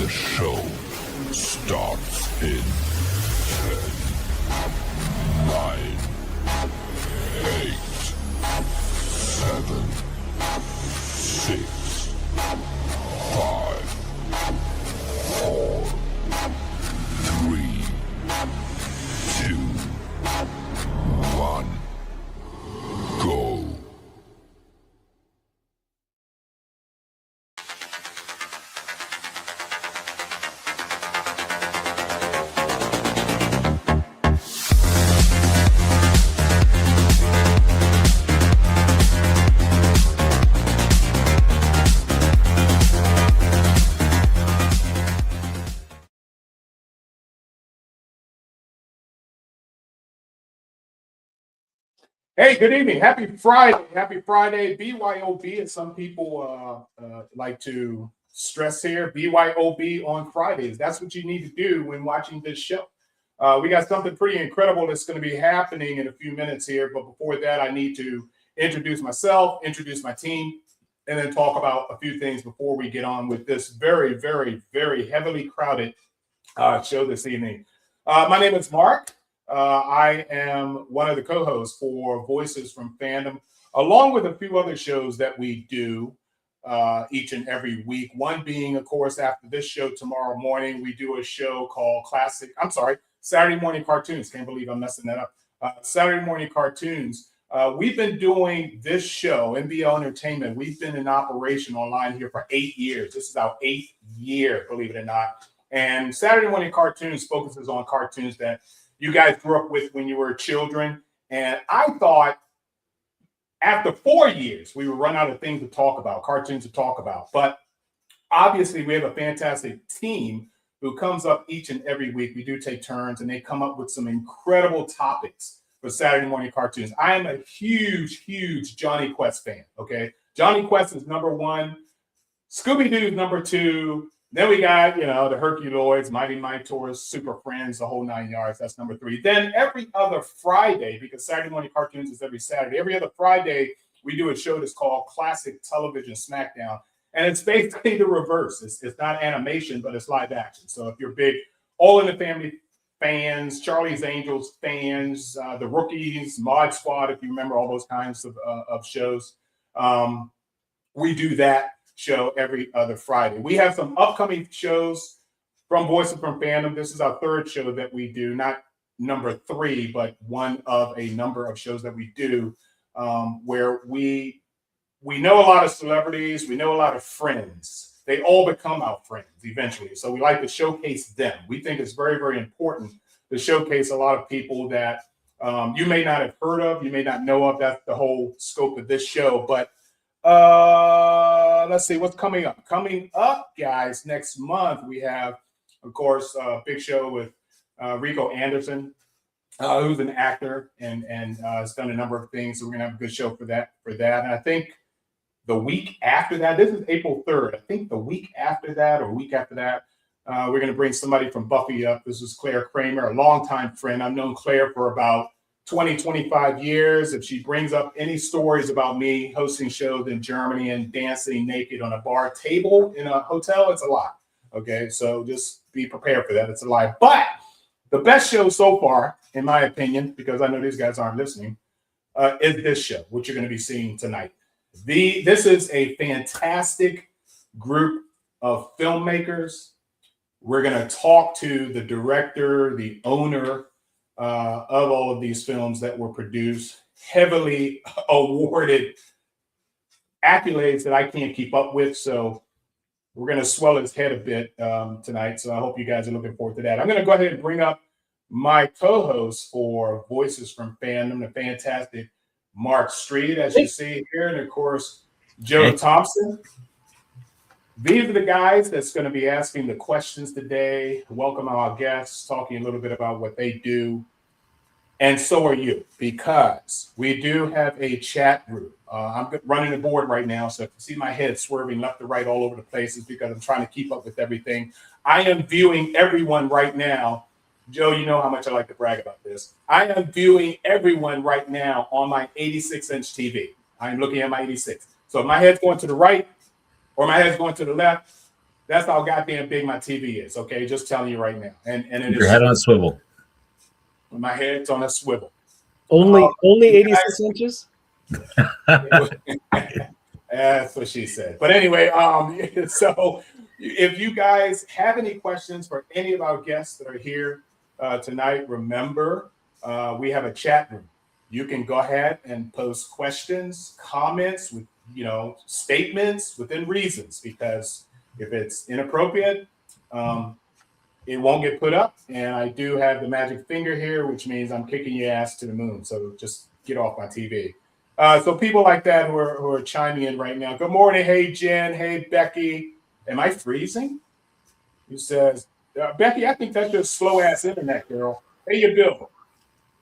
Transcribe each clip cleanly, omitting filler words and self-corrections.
show starts in 10, 9, 8, 7, 6, 5, 4, 3, 2, 1, go. Hey, good evening. Happy Friday. Happy Friday. BYOB, as some people like to stress here. BYOB on Fridays. That's what you need to do when watching this show. We got something pretty incredible that's going to be happening in a few minutes here. But before that, I need to introduce myself, introduce my team, and then talk about a few things before we get on with this very, very, very heavily crowded show this evening. My name is Mark. I am one of the co-hosts for Voices from Fandom, along with a few other shows that we do each and every week. One being, of course, after this show tomorrow morning, we do a show called Saturday Morning Cartoons. Can't believe I'm messing that up. Saturday Morning Cartoons. We've been doing this show, NBL Entertainment. We've been in operation online here for 8 years. This is our 8th year, believe it or not. And Saturday Morning Cartoons focuses on cartoons that you guys grew up with when you were children. And I thought after 4 years, we would run out of things to talk about, cartoons to talk about. But obviously, we have a fantastic team who comes up each and every week. We do take turns, and they come up with some incredible topics for Saturday Morning Cartoons. I am a huge, huge Johnny Quest fan, okay? Johnny Quest is number one. Scooby-Doo is number two. Then we got, the Herculoids, Mighty Minotaurs, Super Friends, the whole 9 yards. That's number three. Then every other Friday, because Saturday Morning Cartoons is every Saturday, every other Friday, we do a show that's called Classic Television Smackdown. And it's basically the reverse. It's not animation, but it's live action. So if you're big All in the Family fans, Charlie's Angels fans, The Rookies, Mod Squad, if you remember all those kinds of shows, we do that show every other Friday. We have some upcoming shows from Voices from Fandom. This is our third show that we do, not number 3, but one of a number of shows that we do where we know a lot of celebrities, we know a lot of friends. They all become our friends eventually. So we like to showcase them. We think it's very, very important to showcase a lot of people that you may not have heard of, you may not know of. That's the whole scope of this show. But let's see what's coming up. Coming up, guys, next month we have, of course, a big show with Rico Anderson, who's an actor and has done a number of things. So we're gonna have a good show for that. And I think the week after that, this is April 3rd. I think the week after that or week after that, we're gonna bring somebody from Buffy up. This is Claire Kramer, a longtime friend. I've known Claire for about 20, 25 years. If she brings up any stories about me hosting shows in Germany and dancing naked on a bar table in a hotel, it's a lie. Okay, so just be prepared for that. It's a lie. But the best show so far, in my opinion, because I know these guys aren't listening, is this show, which you're going to be seeing tonight. This is a fantastic group of filmmakers. We're going to talk to the director, the owner, of all of these films that were produced, heavily awarded accolades that I can't keep up with. So we're going to swell his head a bit tonight. So I hope you guys are looking forward to that. I'm going to go ahead and bring up my co-host for Voices from Fandom, the fantastic Mark Street, as you see here, and of course, Joe Thompson. These are the guys that's going to be asking the questions today. Welcome our guests, talking a little bit about what they do. And so are you, because we do have a chat group. I'm running the board right now, so if you see my head swerving left to right all over the place, it's because I'm trying to keep up with everything. I am viewing everyone right now. Joe, you know how much I like to brag about this. I am viewing everyone right now on my 86-inch TV. I'm looking at my 86. So if my head's going to the right or my head's going to the left, That's how goddamn big my TV is. Okay, just telling you right now. And it Your is head on a swivel. my head's on a swivel. Only 86 inches. That's what she said. But anyway, so if you guys have any questions for any of our guests that are here tonight, remember we have a chat room. You can go ahead and post questions, comments with statements within reasons, because if it's inappropriate, it won't get put up. And I do have the magic finger here, which means I'm kicking your ass to the moon. So just get off my TV. So people like that who are chiming in right now. Good morning. Hey, Jen. Hey, Becky. Am I freezing? Who says, Becky, I think that's just slow ass internet, girl. Hey, you Bill.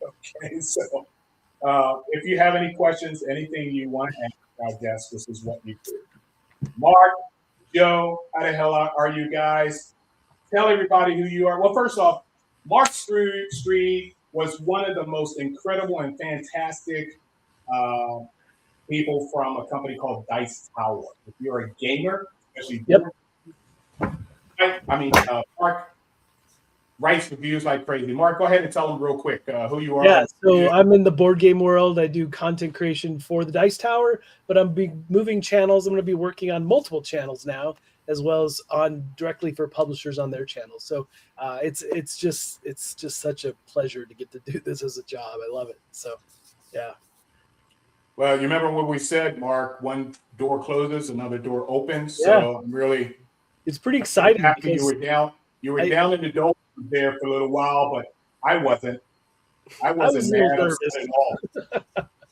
Okay, so if you have any questions, anything you want to ask our guests, this is what you do. Mark, Joe, how the hell are you guys? Tell everybody who you are. Well, first off, Mark Street was one of the most incredible and fantastic people from a company called Dice Tower. If you're a gamer, especially, Mark writes reviews like crazy. Mark, go ahead and tell them real quick who you are. Yeah, so I'm in the board game world. I do content creation for the Dice Tower, but I'm moving channels. I'm going to be working on multiple channels now, as well as on directly for publishers on their channels. So it's just such a pleasure to get to do this as a job. I love it. So, yeah. Well, you remember what we said, Mark? One door closes, another door opens. Yeah. So I'm really, it's pretty exciting. After you were down down in the doldrums there for a little while, but I wasn't mad at all.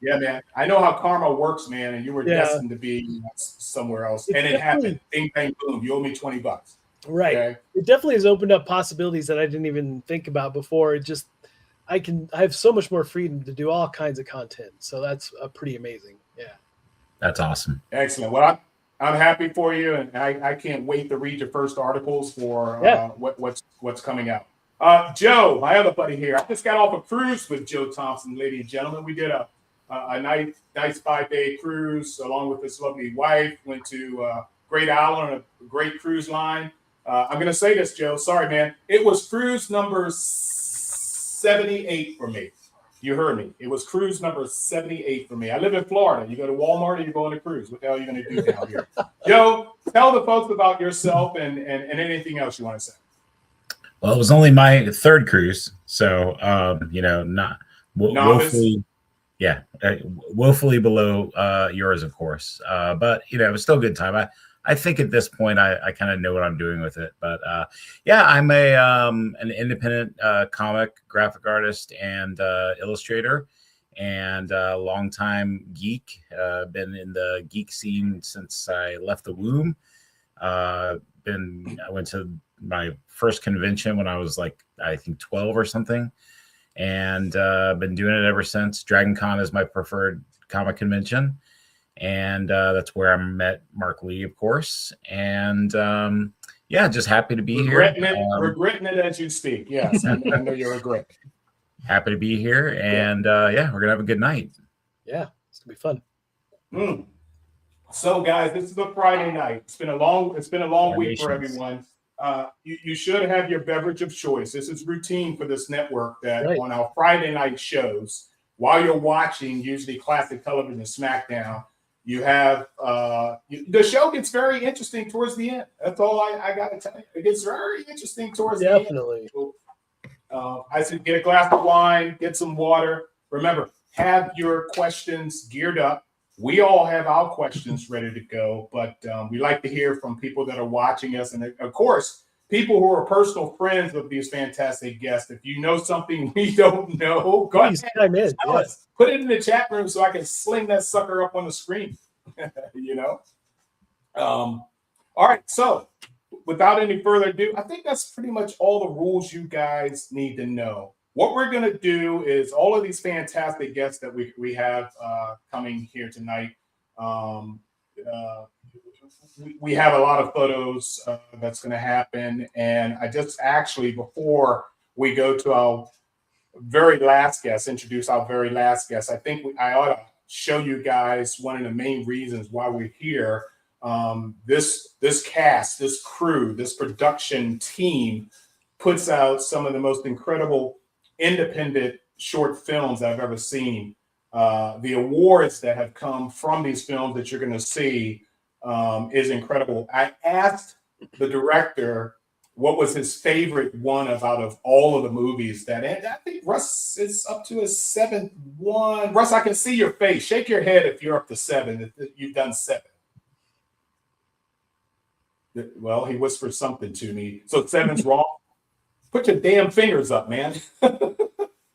Yeah, man. I know how karma works, man, and you were destined to be somewhere else. And it happened. Bing, bang, boom. You owe me $20. Right. Okay? It definitely has opened up possibilities that I didn't even think about before. I have so much more freedom to do all kinds of content. So that's pretty amazing. Yeah. That's awesome. Excellent. Well, I'm happy for you, and I can't wait to read your first articles for what's coming out. Joe, my other buddy here. I just got off a cruise with Joe Thompson, ladies and gentlemen. We did a nice 5-day cruise along with his lovely wife. Went to Great Island on a great cruise line. I'm going to say this, Joe. Sorry, man. It was cruise number 78 for me. You heard me. It was cruise number 78 for me. I live in Florida. You go to Walmart or you go on a cruise. What the hell are you going to do down here? Joe, tell the folks about yourself and anything else you want to say. Well, it was only my third cruise. So, not woefully, woefully below yours, of course. But, it was still a good time. I think at this point I kind of know what I'm doing with it, but I'm an independent comic graphic artist and illustrator, and a longtime geek. Been in the geek scene since I left the womb. I went to my first convention when I was I think 12 or something, and been doing it ever since. Dragon Con is my preferred comic convention. And that's where I met Mark Lee, of course. And just happy to be regretting it as you speak. Yes, I know you're regretting. Happy to be here, and we're gonna have a good night. Yeah, it's gonna be fun. So, guys, this is a Friday night. It's been a long week for everyone. You should have your beverage of choice. This is routine for this network that on our Friday night shows, while you're watching usually classic television SmackDown, you have the show gets very interesting towards the end. That's all I got to tell you. It gets very interesting towards the end. Definitely. I said, get a glass of wine, get some water. Remember, have your questions geared up. We all have our questions ready to go, but we like to hear from people that are watching us. And of course, people who are personal friends of these fantastic guests. If you know something we don't know, go ahead. Tell us. Put it in the chat room so I can sling that sucker up on the screen. All right. So without any further ado, I think that's pretty much all the rules you guys need to know. What we're going to do is all of these fantastic guests that we have coming here tonight. We have a lot of photos that's going to happen. And I just actually, before we go to our very last guest, introduce our very last guest, I think I ought to show you guys one of the main reasons why we're here. this cast, this crew, this production team puts out some of the most incredible independent short films I've ever seen. The awards that have come from these films that you're going to see is incredible. I asked the director what was his favorite one out of all of the movies that, and I think Russ is up to his 7th one. Russ, I can see your face. Shake your head if you're up to 7, if you've done 7. Well, he whispered something to me. So 7's wrong. Put your damn fingers up, man.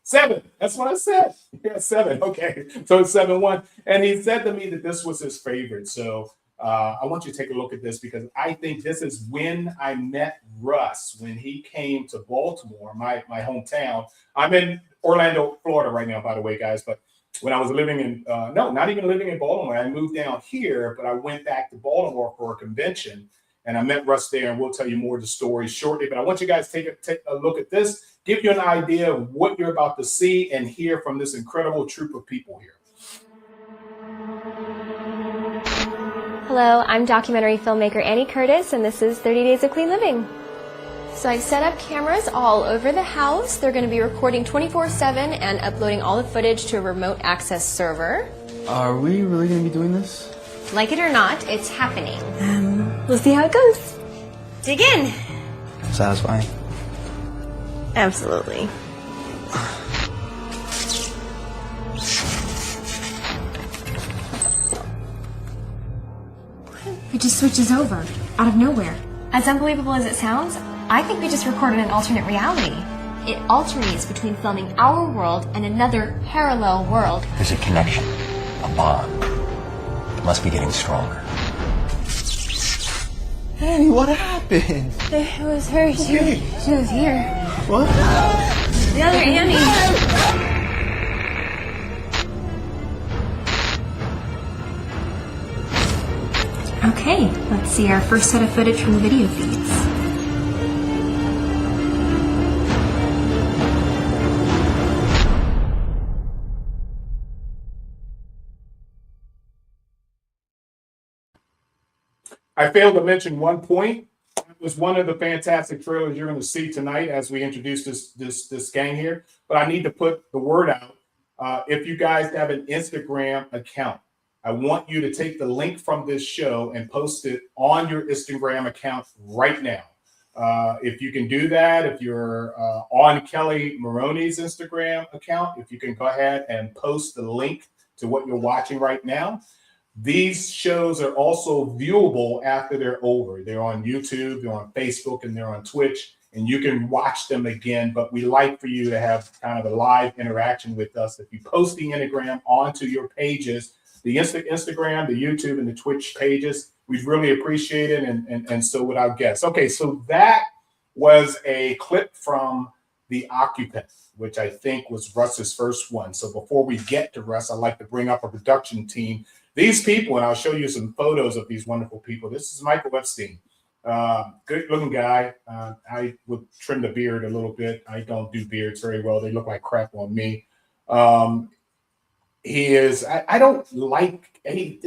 7. That's what I said. Yeah, 7. Okay. So it's 7-1. And he said to me that this was his favorite. So I want you to take a look at this because I think this is when I met Russ, when he came to Baltimore, my hometown. I'm in Orlando, Florida right now, by the way, guys. But when I was living in, no, not even living in Baltimore. I moved down here, but I went back to Baltimore for a convention. And I met Russ there, and we'll tell you more of the story shortly. But I want you guys to take a look at this, give you an idea of what you're about to see and hear from this incredible troupe of people here. Hello, I'm documentary filmmaker Annie Curtis, and this is 30 Days of Clean Living. So I've set up cameras all over the house. They're going to be recording 24/7 and uploading all the footage to a remote access server. Are we really going to be doing this? Like it or not, it's happening. We'll see how it goes. Dig in. Satisfying. Absolutely. It just switches over, out of nowhere. As unbelievable as it sounds, I think we just recorded an alternate reality. It alternates between filming our world and another parallel world. There's a connection, a bond. It must be getting stronger. Annie, what happened? It was her. She was here. What? The other Annie. Okay, let's see our first set of footage from the video feeds. I failed to mention one point. It was one of the fantastic trailers you're going to see tonight as we introduce this gang here. But I need to put the word out. If you guys have an Instagram account, I want you to take the link from this show and post it on your Instagram account right now. If you can do that, if you're on Kelli Maroney's Instagram account, if you can go ahead and post the link to what you're watching right now. These shows are also viewable after they're over. They're on YouTube, they're on Facebook, and they're on Twitch, and you can watch them again. But we like for you to have kind of a live interaction with us. If you post the Instagram onto your pages, the Instagram, the YouTube, and the Twitch pages, we'd really appreciate it, and so would our guests. Okay, so that was a clip from The Occupant, which I think was Russ's first one. So before we get to Russ, I'd like to bring up a production team. These people, and I'll show you some photos of these wonderful people. This is Michael Epstein, good looking guy. I would trim the beard a little bit. I don't do beards very well. They look like crap on me. He is, I don't like any,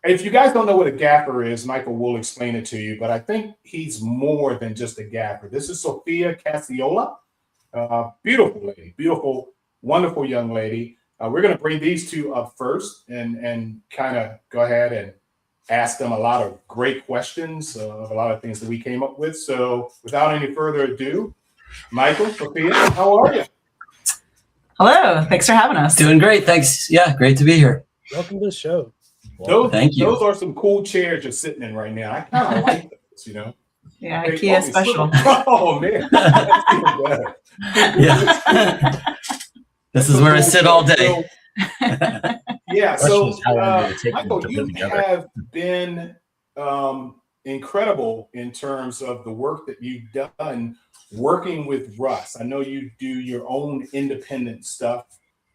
if you guys don't know what a gaffer is, Michael will explain it to you, but I think he's more than just a gaffer. This is Sophia Cacciola, beautiful lady, beautiful, wonderful young lady. We're going to bring these two up first and kind of go ahead and ask them a lot of great questions of a lot of things that we came up with. So without any further ado, Michael, Sophia, how are you? Hello, thanks for having us. Doing great, thanks. Yeah, great to be here. Welcome to the show. Thank you. Those are some cool chairs you're sitting in right now. I kind of like those, you know. Yeah, IKEA special. Oh, man. That's even better. Yeah. This is where I sit all day. Yeah, so How long did it take Michael, them to you put together? have been incredible in terms of the work that you've done working with Russ. I know you do your own independent stuff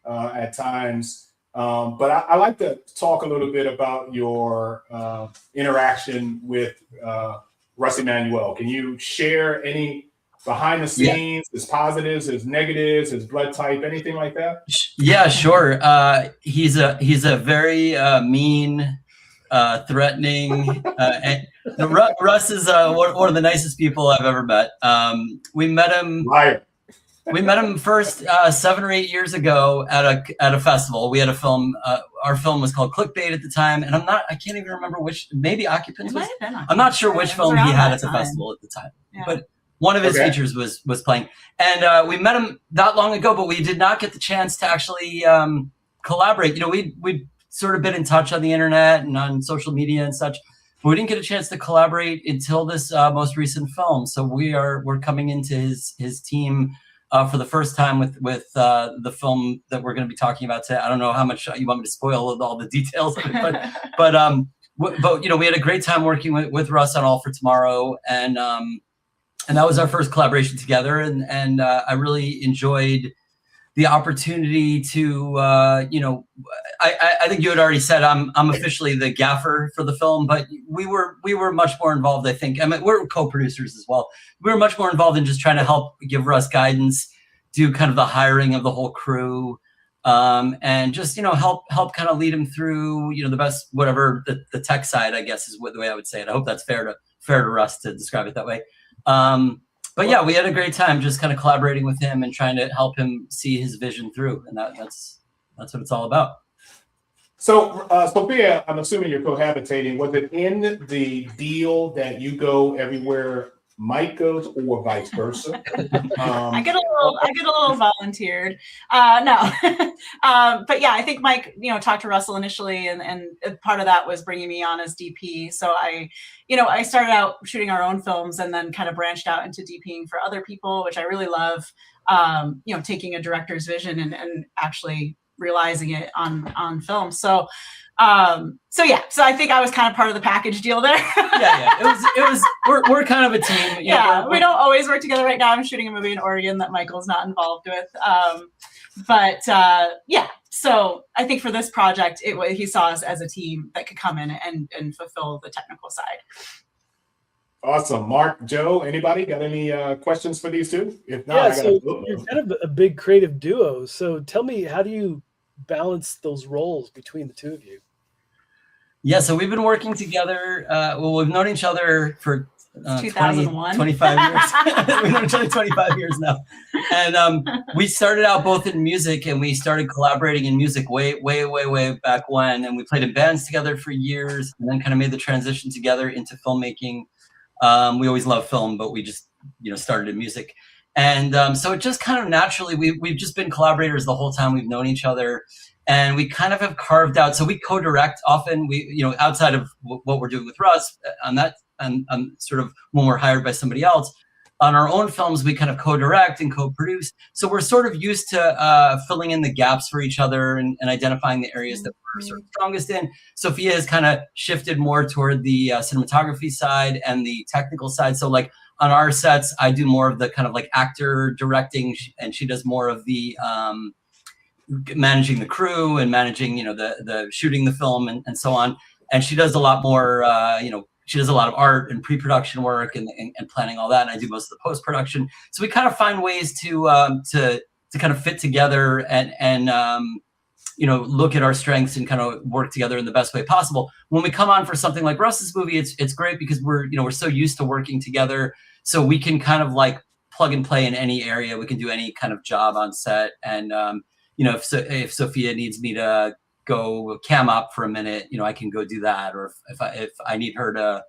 at times, but I like to talk a little bit about your interaction with Russ Emanuel. Can you share any behind the scenes, his positives, his negatives, his blood type, anything like that? Yeah, sure. He's a very mean threatening. And Russ is one of the nicest people I've ever met. We met him. Liar. We met him first 7 or 8 years ago at a festival. We had a film. Our film was called Clickbait at the time, and I can't even remember which. Maybe Occupants. I'm not sure which film he had at the festival at the time, but one of his features was playing. And we met him that long ago, but we did not get the chance to actually collaborate. You know, we'd sort of been in touch on the internet and on social media and such. But we didn't get a chance to collaborate until this most recent film. So we're coming into his team for the first time with the film that we're going to be talking about today. I don't know how much you want me to spoil all the details of it, but you know, we had a great time working with Russ on All for Tomorrow, and that was our first collaboration together, and I really enjoyed the opportunity to you know, I think you had already said I'm officially the gaffer for the film, but we were much more involved. I think, I mean, we're co-producers as well. We were much more involved in just trying to help give Russ guidance, do kind of the hiring of the whole crew, and just, you know, help kind of lead him through, you know, the best, whatever the tech side, I guess, is the way I would say it. I hope that's fair to Russ to describe it that way. But yeah, we had a great time just kind of collaborating with him and trying to help him see his vision through, and that's what it's all about. So, Sophia, I'm assuming you're cohabitating. Was it in the deal that you go everywhere Mike goes, or vice versa? I get a little volunteered. No, but yeah, I think Mike, you know, talked to Russell initially, and part of that was bringing me on as DP. So I started out shooting our own films, and then kind of branched out into DPing for other people, which I really love. You know, taking a director's vision and actually realizing it on film. So yeah, so I think I was kind of part of the package deal there. yeah. It was we're kind of a team. Yeah, we don't always work together. Right now I'm shooting a movie in Oregon that Michael's not involved with. But yeah, so I think for this project, he saw us as a team that could come in and fulfill the technical side. Awesome. Mark, Joe, anybody got any questions for these two? If not, yeah, so you're kind of a big creative duo. So tell me, how do you balance those roles between the two of you? Yeah, so we've been working together. Well, we've known each other for 2001. 25 years. We've known each other 25 years now. And we started out both in music, and we started collaborating in music way back when. And we played in bands together for years, and then kind of made the transition together into filmmaking. We always loved film, but we just, you know, started in music. And so it just kind of naturally, we've just been collaborators the whole time we've known each other. And we kind of have carved out, so we co-direct often. We, you know, outside of what we're doing with Russ on that, and sort of when we're hired by somebody else, on our own films, we kind of co-direct and co-produce. So we're sort of used to filling in the gaps for each other and identifying the areas that we're sort of strongest in. Sophia has kind of shifted more toward the cinematography side and the technical side. So like on our sets, I do more of the kind of like actor directing, and she does more of the managing the crew and managing, you know, the shooting the film and so on. And she does a lot more, you know, she does a lot of art and pre-production work and planning all that. And I do most of the post-production. So we kind of find ways to kind of fit together and you know, look at our strengths and kind of work together in the best way possible. When we come on for something like Russ's movie, it's great because we're so used to working together. So we can kind of like plug and play in any area. We can do any kind of job on set. And you know, if Sophia needs me to go cam up for a minute, you know, I can go do that. Or if I need her to,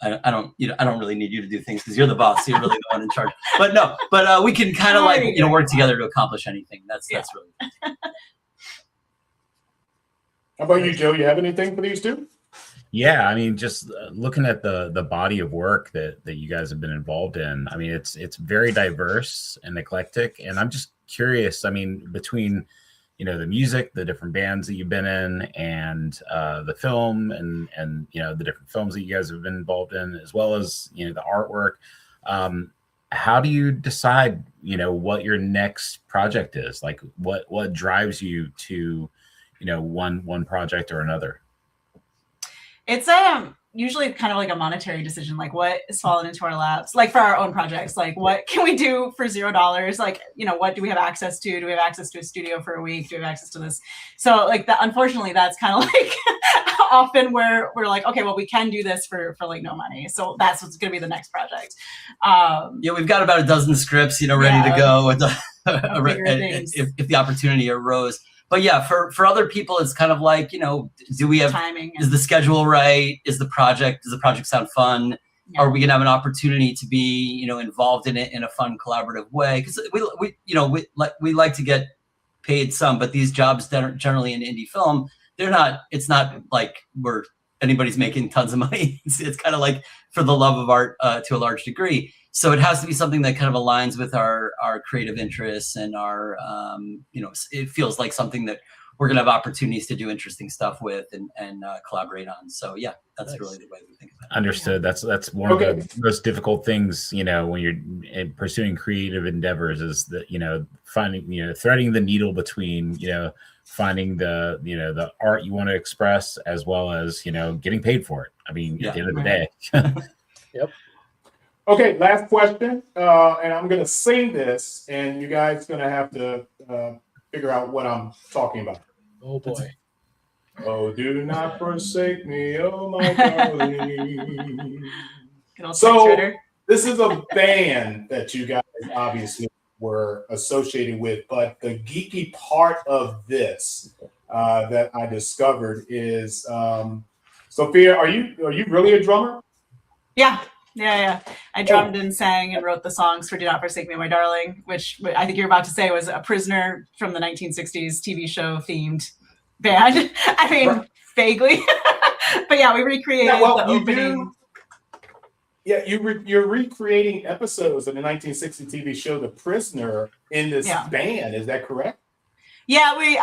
I don't really need you to do things because you're the boss, so you're really the one in charge. But we can kind of like, you know, work together to accomplish anything. That's really. How about you, Joe? You have anything for these two? Yeah, I mean, just looking at the body of work that you guys have been involved in, I mean, it's very diverse and eclectic. And I'm just curious, I mean, between, you know, the music, the different bands that you've been in, and the film and you know, the different films that you guys have been involved in, as well as, you know, the artwork. How do you decide, you know, what your next project is? Like what drives you to, you know, one project or another? It's usually kind of like a monetary decision, like what is falling into our laps, like for our own projects, like what can we do for $0? Like, you know, what do we have access to? Do we have access to a studio for a week? Do we have access to this? So like that, unfortunately, that's kind of like often where we're like, okay, well, we can do this for like no money. So that's what's going to be the next project. Yeah, we've got about a dozen scripts, you know, ready to go if the opportunity arose. But yeah, for other people, it's kind of like, you know, do we have timing? Is the schedule right? Does the project sound fun? Yeah. Are we gonna have an opportunity to be, you know, involved in it in a fun, collaborative way? Because we like to get paid some, but these jobs that are generally in indie film, it's not like anybody's making tons of money. It's kind of like for the love of art to a large degree. So it has to be something that kind of aligns with our creative interests and our, you know, it feels like something that we're going to have opportunities to do interesting stuff with and collaborate on. So yeah, that's really the way we think about it. Understood. That's one of the most difficult things, you know, when you're pursuing creative endeavors is that, you know, finding, you know, threading the needle between, you know, finding the, you know, the art you want to express as well as, you know, getting paid for it. I mean, at the end of the day. Yep. Okay, last question, and I'm going to sing this, and you guys going to have to figure out what I'm talking about. Oh, boy. Oh, do not forsake me, oh, my darling. So this is a band that you guys obviously were associated with, but the geeky part of this that I discovered is, Sophia, are you really a drummer? Yeah. I drummed and sang and wrote the songs for Do Not Forsake Me, My Darling, which I think you're about to say was a Prisoner from the 1960s TV show themed band. I mean, vaguely. But yeah, we recreated the opening. You're recreating episodes of the 1960 TV show The Prisoner in this band. Is that correct? Yeah, we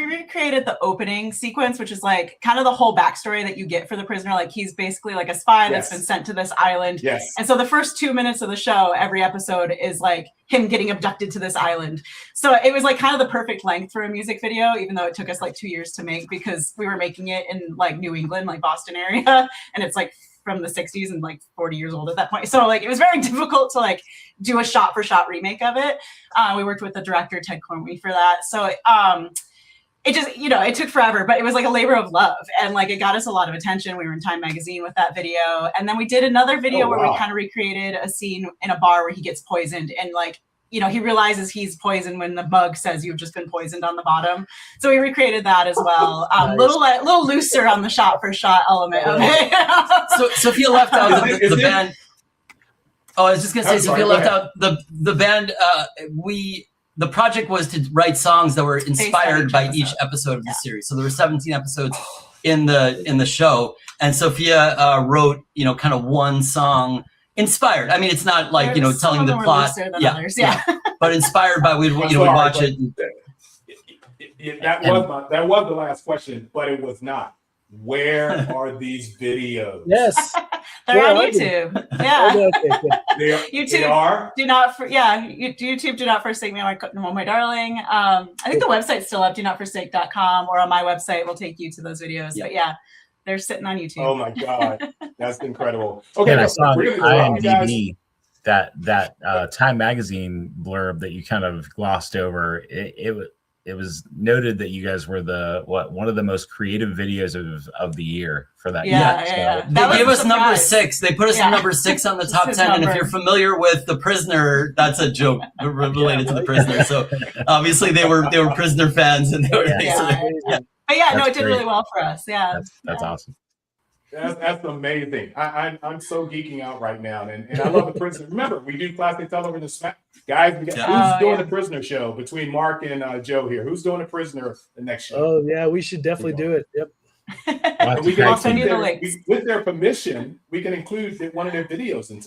recreated the opening sequence, which is like kind of the whole backstory that you get for the prisoner. Like he's basically like a spy that's been sent to this island. Yes. And so the first 2 minutes of the show, every episode is like him getting abducted to this island. So it was like kind of the perfect length for a music video, even though it took us like 2 years to make because we were making it in like New England, like Boston area. And it's like from the 60s and like 40 years old at that point. So like it was very difficult to like do a shot for shot remake of it. We worked with the director Ted Cornway for that. So it just, you know, it took forever, but it was like a labor of love and like it got us a lot of attention. We were in Time magazine with that video. And then we did another video where we kind of recreated a scene in a bar where he gets poisoned and like, you know, he realizes he's poisoned when the bug says you've just been poisoned on the bottom. So we recreated that as well. Nice. Little looser on the shot for shot element of it. So Sophia left out the band. Oh, I was just gonna say, Sophia left out the band. The project was to write songs that were inspired by each episode of the series. So there were 17 episodes in the show, and Sophia wrote, you know, kind of one song inspired. I mean, it's not like, you know, telling the plot. But inspired by we'd watch it. That was the last question, but it was not. Where are these videos? Yes. They're on YouTube. Yeah. YouTube. They are? YouTube, Do Not Forsake Me, My Darling. I think the website's still up, donotforsake.com, or on my website will take you to those videos. But yeah, they're sitting on YouTube. Oh my God. That's incredible. Okay. I saw on IMDb that Time magazine blurb that you kind of glossed over. It was noted that you guys were one of the most creative videos of the year for that year. Yeah. They gave us number 6. They put us in number 6 on the top 10. And if you're familiar with The Prisoner, that's a joke related to The Prisoner. So obviously they were Prisoner fans, and they were. But yeah, no, it did really well for us. Yeah, that's awesome. That's amazing. I'm so geeking out right now, and I love The Prisoner. Remember, we do classic television smack. Guys, who's doing the Prisoner show between Mark and Joe here? Who's doing the Prisoner the next show? Oh yeah, we should definitely do it. Yep. We can send you the links. With their permission, we can include one of their videos in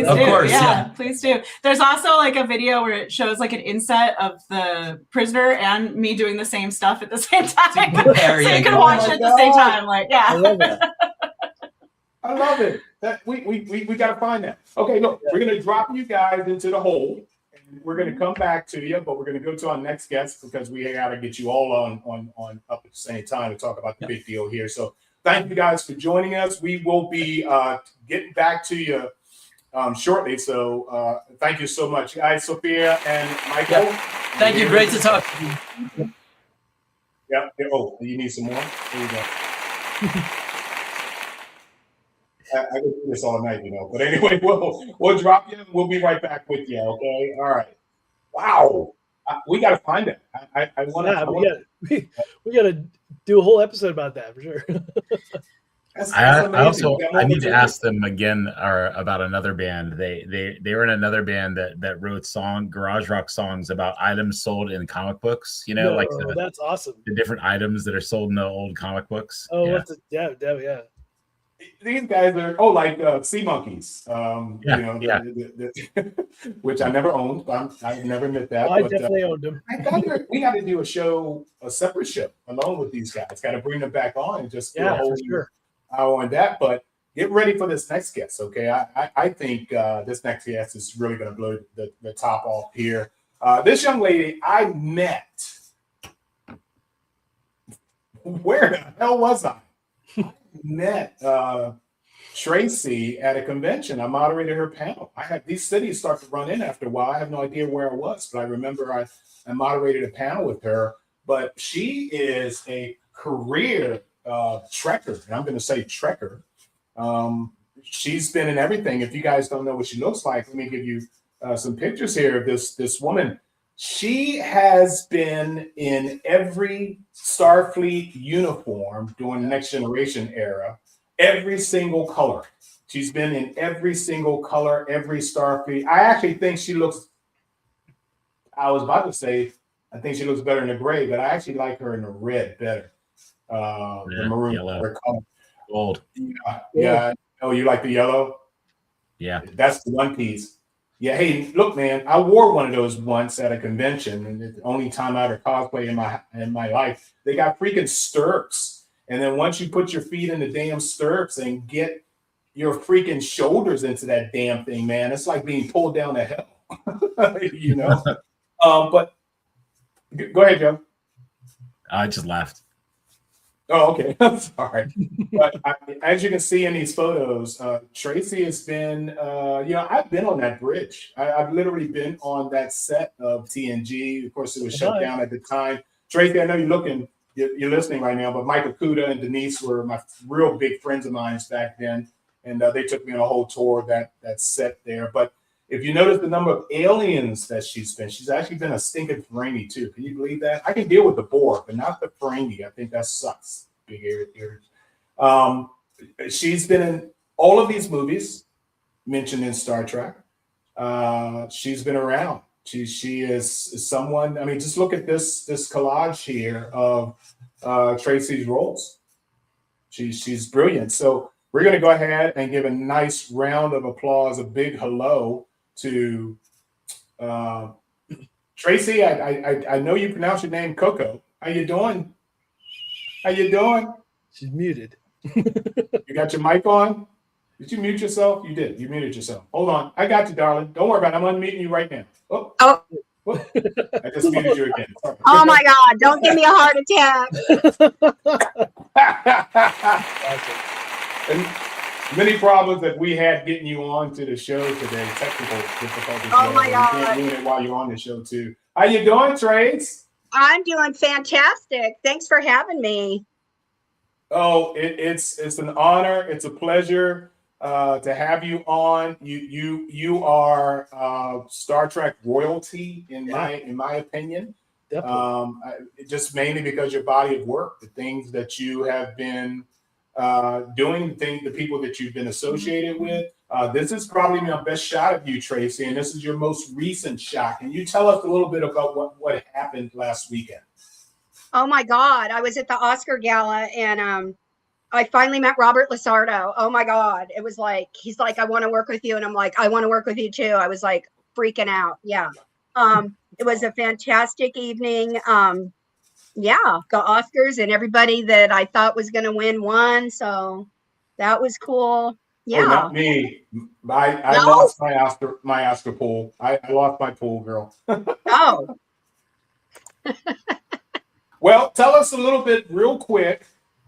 of course, please do. There's also like a video where it shows like an inset of the Prisoner and me doing the same stuff at the same time. So you can watch it at the same time. Like, I love it. I love it. We got to find that. Okay, look, we're going to drop you guys into the hole. And we're going to come back to you, but we're going to go to our next guest because we got to get you all on up at the same time to talk about the big deal here. So thank you guys for joining us. We will be getting back to you shortly. So thank you so much, guys. Sophia and Michael. Yeah. Thank you. Great to talk to you. Yeah. Oh, you need some more? There you go. I could do this all night, you know. But anyway, we'll drop you. We'll be right back with you. Okay. All right. Wow. We got to find it. I want to. Yeah, we got to do a whole episode about that for sure. I need to ask them again about another band. They were in another band that wrote garage rock songs about items sold in comic books. You know, that's awesome. The different items that are sold in the old comic books. Oh, yeah. Yeah. These guys are like sea monkeys. You know, which I never owned. I've never met that. I definitely owned them. We got to do a separate show alone with these guys. Got to bring them back on and just do a whole hour on that. But get ready for this next guest. Okay, I think this next guest is really going to blow the top off here. This young lady I met. Where the hell was I? Met Tracee at a convention. I moderated her panel. I had these cities start to run in after a while. I have no idea where I was, but I remember I moderated a panel with her. But she is a career trekker, and I'm going to say trekker. She's been in everything. If you guys don't know what she looks like, let me give you some pictures here of this woman. She has been in every Starfleet uniform during the Next Generation era, every single color. She's been in every single color, every Starfleet. I actually think she looks, I was about to say, I think she looks better in the gray, but I actually like her in the red better. The maroon color. Gold. Yeah. Oh, you like the yellow? Yeah. That's the one piece. Yeah, hey, look, man, I wore one of those once at a convention, and it's the only time I ever cosplay in my life. They got freaking stirrups, and then once you put your feet in the damn stirrups and get your freaking shoulders into that damn thing, man, it's like being pulled down to hell, you know. But go ahead, Joe. I just laughed. Oh, okay. I'm sorry. But as you can see in these photos, Tracee has been, I've been on that bridge. I've literally been on that set of TNG. Of course, it was shut down at the time. Tracee, I know you're listening right now, but Michael Kuda and Denise were my real big friends of mine back then. And they took me on a whole tour of that set there. But if you notice the number of aliens that she's actually been a stinking Ferengi too. Can you believe that? I can deal with the Borg, but not the Ferengi. I think that sucks. Big ears. She's been in all of these movies mentioned in Star Trek. She's been around. She is someone. I mean, just look at this collage here of Tracee's roles. She's brilliant. So we're going to go ahead and give a nice round of applause, a big hello to Tracee. I know you pronounce your name Cocco. How you doing? How you doing? She's muted. You got your mic on? Did you mute yourself? You did. You muted yourself. Hold on. I got you, darling. Don't worry about it. I'm unmuting you right now. Oh. I just muted you again. Sorry. Oh my God. Don't give me a heart attack. And many problems that we had getting you on to the show today. Technical difficulties. Oh my God. You can't ruin it while you're on the show too. How you doing, Trace? I'm doing fantastic. Thanks for having me. Oh, it's an honor. It's a pleasure to have you on. You are Star Trek royalty in my opinion. Just mainly because your body of work, the things that you have been doing, the people that you've been associated with. This is probably my best shot of you, Tracee, and this is your most recent shot. Can you tell us a little bit about what happened last weekend? Oh my God. I was at the Oscar gala and I finally met Robert Lasardo. Oh my God. It was like, he's like, I want to work with you. And I'm like, I want to work with you too. I was like freaking out. Yeah. It was a fantastic evening. The Oscars and everybody that I thought was going to win won. So that was cool. Yeah. Oh, not me. I lost my Oscar pool. I lost my pool, girl. Oh. Well, tell us a little bit real quick.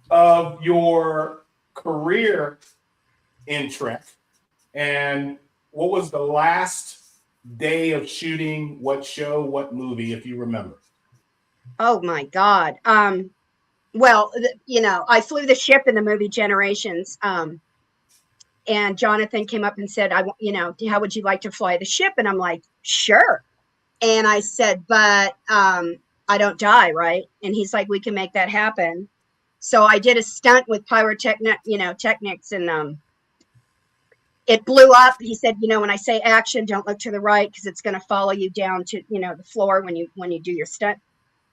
of your career in Trek, and what was the last day of shooting? What show? What movie? If you remember. Oh my God. Well, you know, I flew the ship in the movie Generations. And Jonathan came up and said, you know, how would you like to fly the ship? And I'm like, sure. And I said, but I don't die, right? And he's like, we can make that happen. So I did a stunt with technics, and it blew up. He said, you know, when I say action, don't look to the right because it's going to follow you down to, you know, the floor when you do your stunt.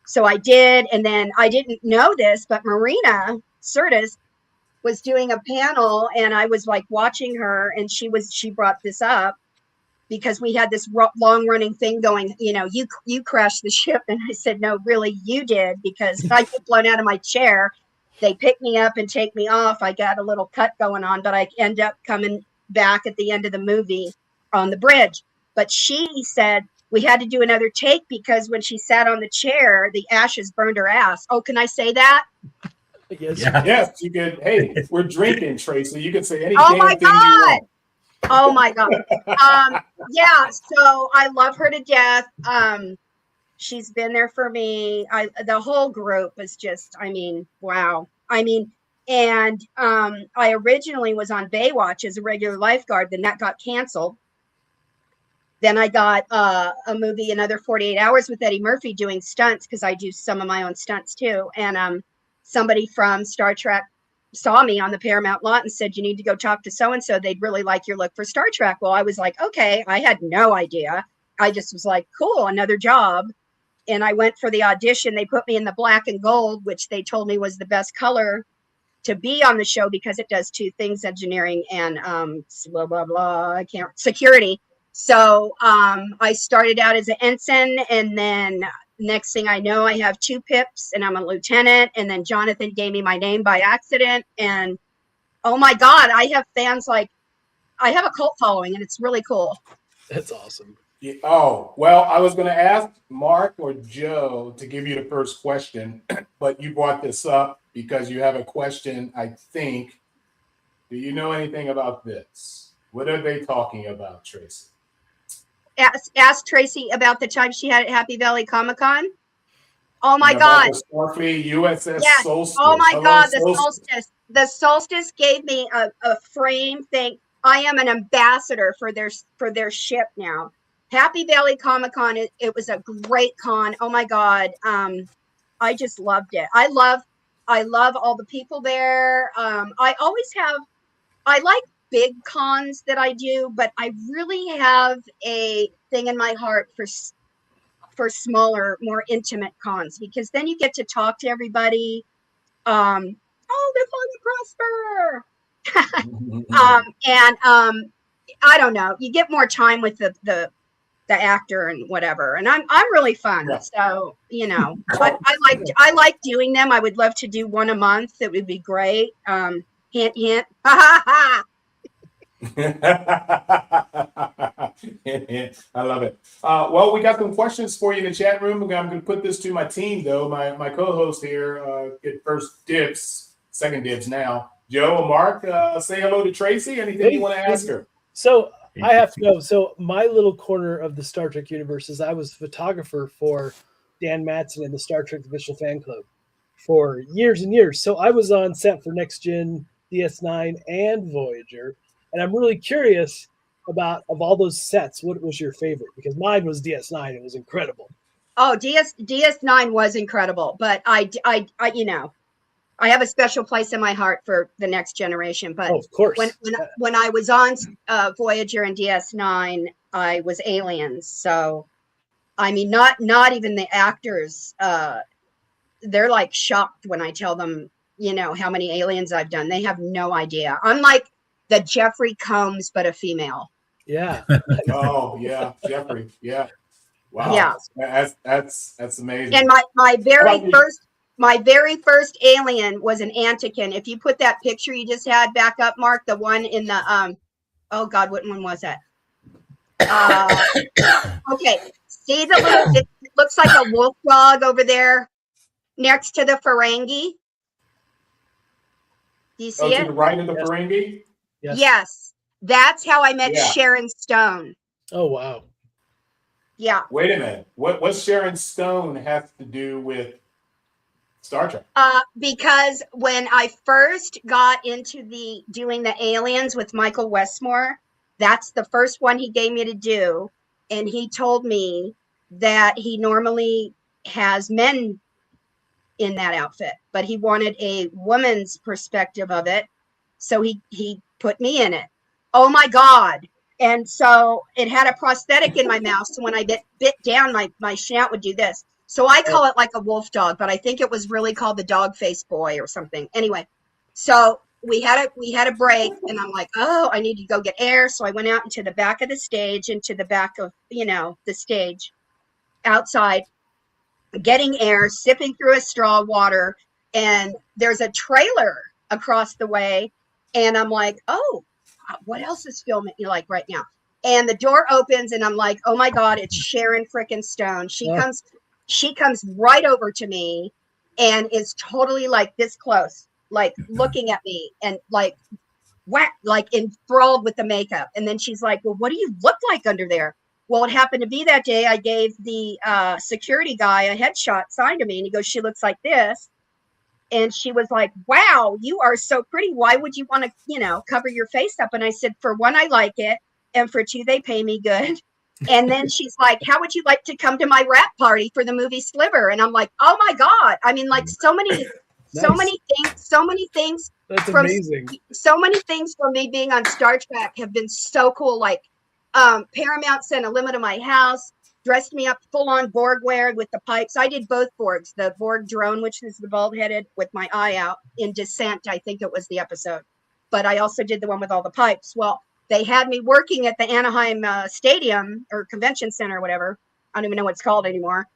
So I did, and then I didn't know this, but Marina Sirtis was doing a panel, and I was like watching her, and she brought this up because we had this long running thing going, you know, you crashed the ship. And I said, no, really, you did, because I get blown out of my chair. They pick me up and take me off. I got a little cut going on, but I end up coming back at the end of the movie on the bridge. But she said we had to do another take because when she sat on the chair, the ashes burned her ass. Oh, can I say that? Yes. Yeah. Yes, you could. Hey, we're drinking, Tracee. You can say any Oh damn my thing you God. want. Oh my God. Yeah, so I love her to death. She's been there for me. The whole group is just, I mean, wow. I mean, and I originally was on Baywatch as a regular lifeguard, then that got canceled. Then I got a movie, Another 48 Hours with Eddie Murphy, doing stunts because I do some of my own stunts too. And somebody from Star Trek saw me on the Paramount lot and said, you need to go talk to so-and-so. They'd really like your look for Star Trek. Well, I was like, okay. I had no idea. I just was like, cool, another job. And I went for the audition. They put me in the black and gold, which they told me was the best color to be on the show because it does two things, engineering and blah, blah, blah. I can't, security. So I started out as an ensign, and then next thing I know, I have 2 pips and I'm a lieutenant. And then Jonathan gave me my name by accident. And oh my God, I have fans, like I have a cult following, and it's really cool. That's awesome. Yeah, oh, well, I was going to ask Mark or Joe to give you the first question, but you brought this up because you have a question, I think. Do you know anything about this? What are they talking about, Tracee? Ask Tracee about the time she had at Happy Valley Comic-Con. Oh my And God. the Starfleet USS Yes. Solstice. Oh my Hello, God, the Solstice. The Solstice gave me a frame thing. I am an ambassador for their ship now. Happy Valley Comic-Con, it was a great con. Oh my God. I just loved it. I love all the people there. I like big cons that I do, but I really have a thing in my heart for smaller, more intimate cons, because then you get to talk to everybody. Oh, they're prosper. I don't know. You get more time with the actor and whatever, and I'm really fun. Yeah. So you know, I like doing them. I would love to do one a month. That would be great. Hint, hint. I love it. Well, we got some questions for you in the chat room. I'm going to put this to my team, though. My co-host here get first dibs, second dibs now. Joe or Mark, say hello to Tracee. Anything you want to ask her? So I have to go. So my little corner of the Star Trek universe is I was a photographer for Dan Matson and the Star Trek Official Fan Club for years and years. So I was on set for Next Gen, DS9, and Voyager. And I'm really curious about, of all those sets, what was your favorite? Because mine was DS9. It was incredible. Oh, DS9 was incredible. But I you know, I have a special place in my heart for the Next Generation. But of course, when I was on Voyager and DS9, I was aliens. So, I mean, not even the actors. They're like shocked when I tell them, you know, how many aliens I've done. They have no idea. I'm like the Jeffrey Combs, but a female. Yeah. Oh yeah, Jeffrey. Yeah. Wow. Yeah. That's amazing. And my very first alien was an Antikin. If you put that picture you just had back up, Mark, the one in the oh God, what one was that? Okay, see the little, it looks like a wolf dog over there next to the Ferengi. Do you Oh, see to it? the right of the Yes. Ferengi? Yes. That's how I met Yeah. Sharon Stone. Oh wow. Yeah. Wait a minute. What Sharon Stone has to do with Star Trek? Because when I first got into doing the aliens with Michael Westmore, that's the first one he gave me to do. And he told me that he normally has men in that outfit, but he wanted a woman's perspective of it. So he put me in it. Oh my God. And so it had a prosthetic in my mouth. So when I get bit down, my snout would do this. So I call it like a wolf dog, but I think it was really called the dog face boy or something. Anyway, so we had a break and I'm like, oh, I need to go get air. So I went out into the back of the stage, into the back of, the stage outside, getting air, sipping through a straw water. And there's a trailer across the way. And I'm like, oh, what else is filming right now? And the door opens and I'm like, oh my God, it's Sharon frickin' Stone. She comes right over to me and is totally like this close, like looking at me and like enthralled with the makeup. And then she's like, well, what do you look like under there? Well, it happened to be that day I gave the security guy a headshot signed to me, and he goes, she looks like this. And she was like, wow, you are so pretty. Why would you want to, cover your face up? And I said, for one, I like it. And for two, they pay me good. And then she's like, how would you like to come to my wrap party for the movie Sliver? And I'm like, oh my God. I mean, like so many things. That's amazing. So many things from me being on Star Trek have been so cool. Like Paramount sent a limo to my house, dressed me up full on Borg wear with the pipes. I did both Borgs, the Borg drone, which is the bald headed with my eye out in Descent. I think it was the episode, but I also did the one with all the pipes. Well, they had me working at the Anaheim Stadium or Convention Center or whatever. I don't even know what it's called anymore.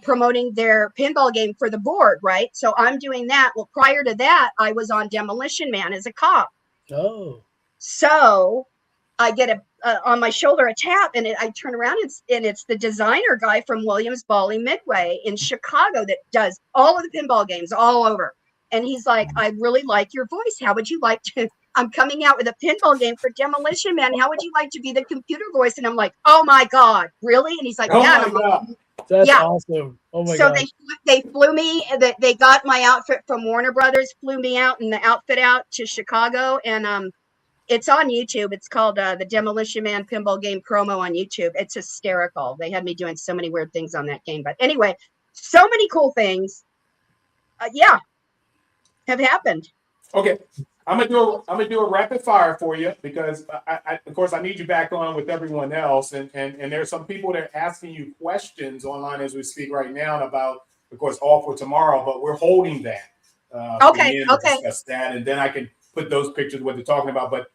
Promoting their pinball game for the Borg, right? So I'm doing that. Well, prior to that, I was on Demolition Man as a cop. Oh. So I get on my shoulder a tap, and I turn around, and it's the designer guy from Williams Bally Midway in Chicago that does all of the pinball games all over. And he's like, I really like your voice. How would you like to? I'm coming out with a pinball game for Demolition Man. How would you like to be the computer voice? And I'm like, oh my God, really? And he's like, Oh yeah. my God. That's Yeah. awesome. Oh my So God. they flew me. They got my outfit from Warner Brothers, flew me out and the outfit out to Chicago, and it's on YouTube. It's called the Demolition Man Pinball Game promo on YouTube. It's hysterical. They had me doing so many weird things on that game, but anyway, so many cool things. Have happened. Okay, I'm gonna do a rapid fire for you because of course I need you back on with everyone else, and there's some people that are asking you questions online as we speak right now about, of course, All for Tomorrow, but we're holding that. Okay. Discuss that, and then I can put those pictures what they're talking about. But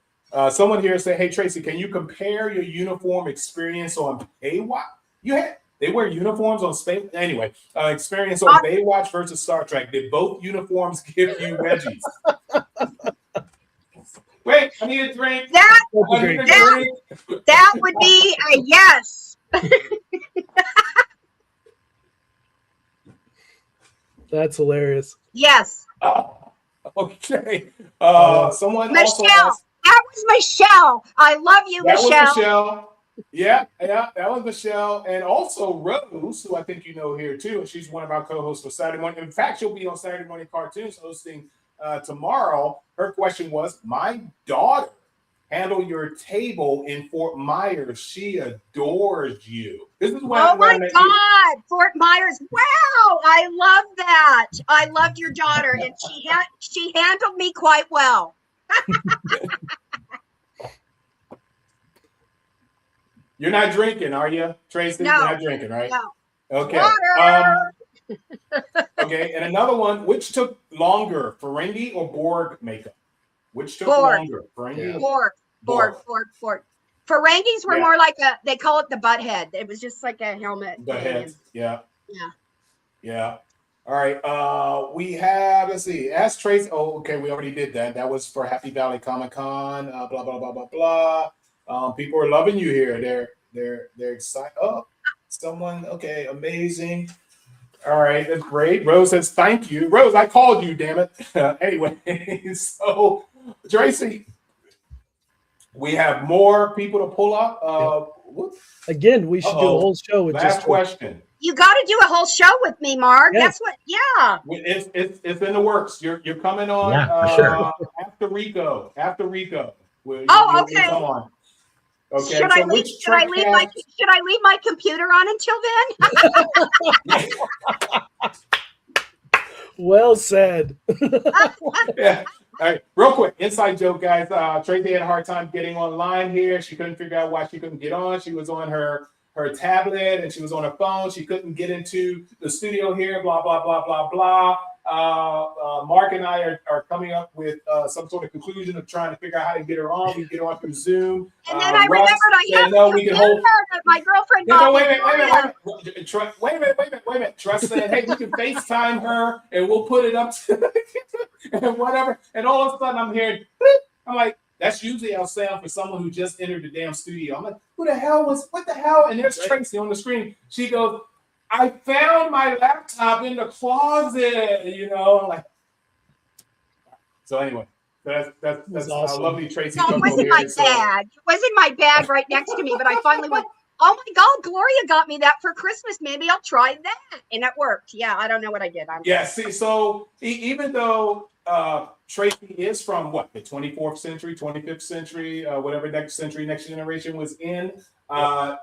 someone here said, "Hey Tracee, can you compare your uniform experience on Baywatch? They wear uniforms on space anyway. Experience on Baywatch versus Star Trek. Did both uniforms give you wedgies?" Wait, I need a drink. That Drink. would be a yes. That's hilarious. Yes. Okay. Someone Michelle. also asked, That was Michelle. I love you, that Michelle. was Michelle. Yeah, that was Michelle, and also Rose, who I think you know here too, and she's one of our co-hosts for Saturday morning. In fact, she'll be on Saturday Morning Cartoons hosting tomorrow. Her question was, my daughter handled your table in Fort Myers. She adores you. This is Oh my God, Fort Myers! Wow, I love that. I loved your daughter, and she handled me quite well. You're not drinking, are you, Tracee? No. You're not drinking, right? No. Okay. Water. Okay, and another one. Which took longer, Ferengi or Borg makeup? Which took Borg. longer, Ferengi? Borg. Ferengis were more like they call it the butt head. It was just like a helmet. The heads. Yeah. Yeah. Yeah. All right. We have, let's see, ask Tracee. Oh, okay, we already did that. That was for Happy Valley Comic Con. Blah blah blah blah blah. People are loving you here. They're excited. Oh, someone. Okay, amazing. All right, that's great. Rose says thank you. Rose, I called you, damn it. Anyway, so Tracee, we have more people to pull up. Again, we should do a whole show with last just question. You got to do a whole show with me, Mark. Yes. That's what. Yeah. It's in the works. You're coming on Yeah, for sure. after Rico. After Rico. Okay. Come on. Okay. Should I leave? Should I leave my computer on until then? well said. Yeah. All right, real quick, inside joke, guys. Tracee had a hard time getting online here. She couldn't figure out why she couldn't get on. She was on her tablet and she was on her phone. She couldn't get into the studio here. Blah blah blah blah blah. Mark and I are coming up with some sort of conclusion of trying to figure out how to get her on. We can get her on through Zoom. And then I remembered I have a computer that my girlfriend got. Wait a minute. Trust said, hey, we can FaceTime her and we'll put it up to and whatever. And all of a sudden I'm hearing, I'm like, that's usually our sound for someone who just entered the damn studio. I'm like, what the hell? And there's Tracee on the screen. She goes, I found my laptop in the closet, you know. I'm like, so anyway, that's awesome. Lovely Tracee. No, it wasn't my bag. It wasn't my bag right next to me, but I finally went, oh my God, Gloria got me that for Christmas. Maybe I'll try that. And it worked. Yeah, I don't know what I did. Yeah, see, so even though Tracee is from what, the 24th century, 25th century, whatever next generation was in,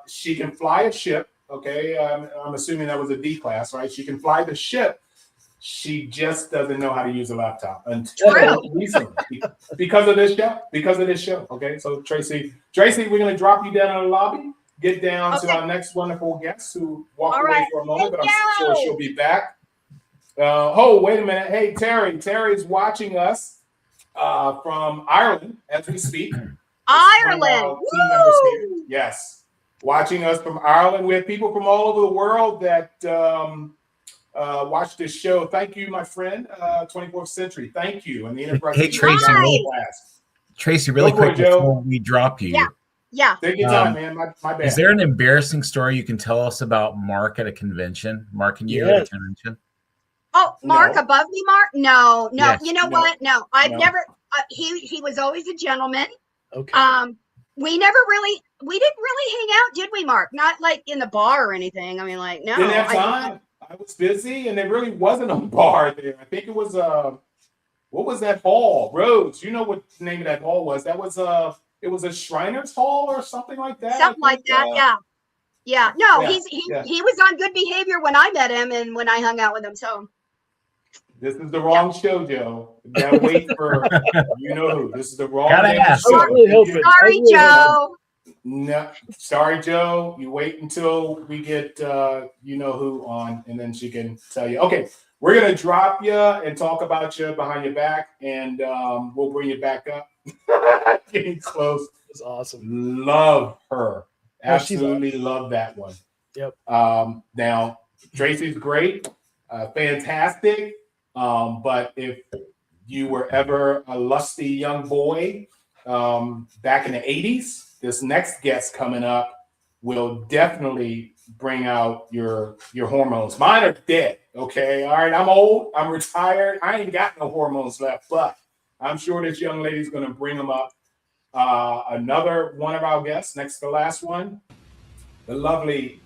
she can fly a ship. Okay, I'm assuming that was a D class, right? She can fly the ship. She just doesn't know how to use a laptop until recently because of this show. Okay, so Tracee, we're gonna drop you down in the lobby. Get down to our next wonderful guest who walked away for a moment, but I'm sure she'll be back. Wait a minute. Hey, Terry's watching us from Ireland as we speak. Ireland. Team members here. Yes. Watching us from Ireland. We have people from all over the world that watch this show. Thank you, my friend. 24th Century. Thank you. And the Enterprise. Hey, Tracee, really quick before we drop you. Yeah. Take your time, man. My bad. Is there an embarrassing story you can tell us about Mark at a convention? Mark and you at a convention? Oh, Mark above me, Mark? No. Yes. You know what? No, I've never. He was always a gentleman. Okay. We didn't really hang out, did we, Mark? Not like in the bar or anything. I mean, like, no. Didn't have time. I was busy, and there really wasn't a bar there. I think it was what was that hall? Rose, you know what the name of that hall was? That was it was a Shriners Hall or something like that. Something like that, yeah. No, he was on good behavior when I met him and when I hung out with him. So this is the wrong show, Joe. You gotta wait for you know who. This is the wrong show. Sorry, Joe. No, sorry, Joe. You wait until we get you know who on, and then she can tell you. Okay, we're gonna drop you and talk about you behind your back, and we'll bring you back up. Getting close. It's awesome. Love her. Absolutely love that one. Yep. Now Tracee's great, fantastic. But if you were ever a lusty young boy back in the 80s, this next guest coming up will definitely bring out your hormones. Mine are dead. Okay. All right. I'm old. I'm retired. I ain't got no hormones left, but I'm sure this young lady's going to bring them up. Another one of our guests, next to the last one, the lovely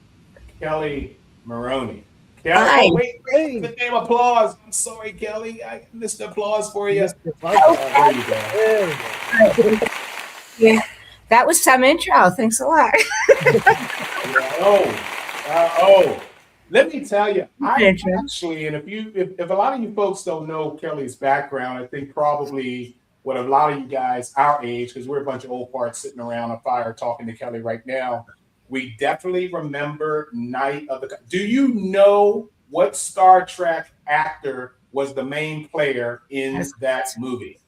Kelli Maroney. Kelli, wait, the damn applause. I'm sorry, Kelli. I missed the applause for you. There you go. Yeah, that was some intro. Thanks a lot. Let me tell you, I actually, and if a lot of you folks don't know Kelli's background, I think probably what a lot of you guys our age, because we're a bunch of old farts sitting around a fire talking to Kelli right now, we definitely remember Night of the. Do you know what Star Trek actor was the main player in that movie?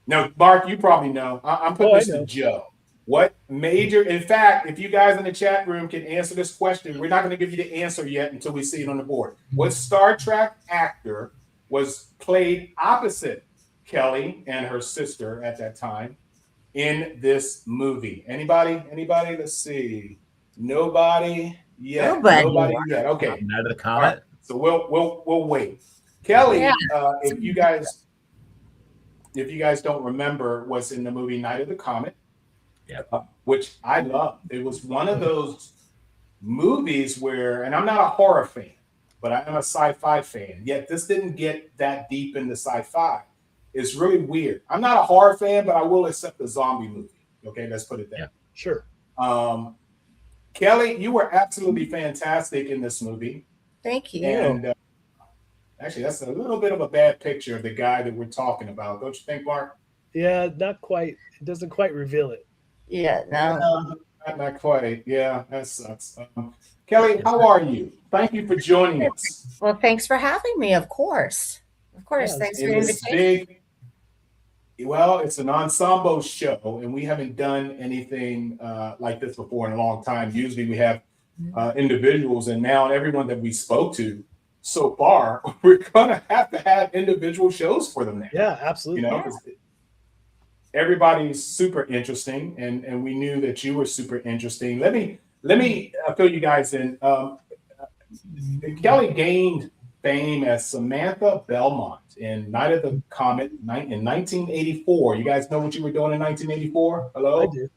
No, Mark, you probably know. I'm putting this to Joe. What major, in fact, if you guys in the chat room can answer this question, we're not going to give you the answer yet until we see it on the board. What Star Trek actor was played opposite Kelli and her sister at that time in this movie? Anybody? Let's see. Nobody. yet. Nobody. Nobody yet. Okay. Night of the All Comet. right. So we'll wait. Kelly, Yeah. if you guys don't remember, was in the movie Night of the Comet. Yeah. Which I loved. It was one of those movies where, and I'm not a horror fan, but I am a sci-fi fan. Yet this didn't get that deep into sci-fi. It's really weird. I'm not a horror fan, but I will accept a zombie movie. Okay, let's put it there. Yeah. Sure. Kelly, you were absolutely fantastic in this movie. Thank you. And actually, that's a little bit of a bad picture of the guy that we're talking about. Don't you think, Mark? Yeah, not quite. It doesn't quite reveal it. Yeah, no. Not quite. Yeah, that sucks. Kelly, how are you? Thank you for joining us. Well, thanks for having me, of course. Of course. Yeah, Thanks for In the this invitation. big, well, it's an ensemble show, and we haven't done anything like this before in a long time. Usually we have individuals, and now everyone that we spoke to so far, we're gonna have to have individual shows for them now. Yeah, absolutely. You know, 'cause everybody's super interesting, and we knew that you were super interesting. Let me fill you guys in. Kelly gained fame as Samantha Belmont in Night of the Comet in 1984. You guys know what you were doing in 1984? Hello? I do.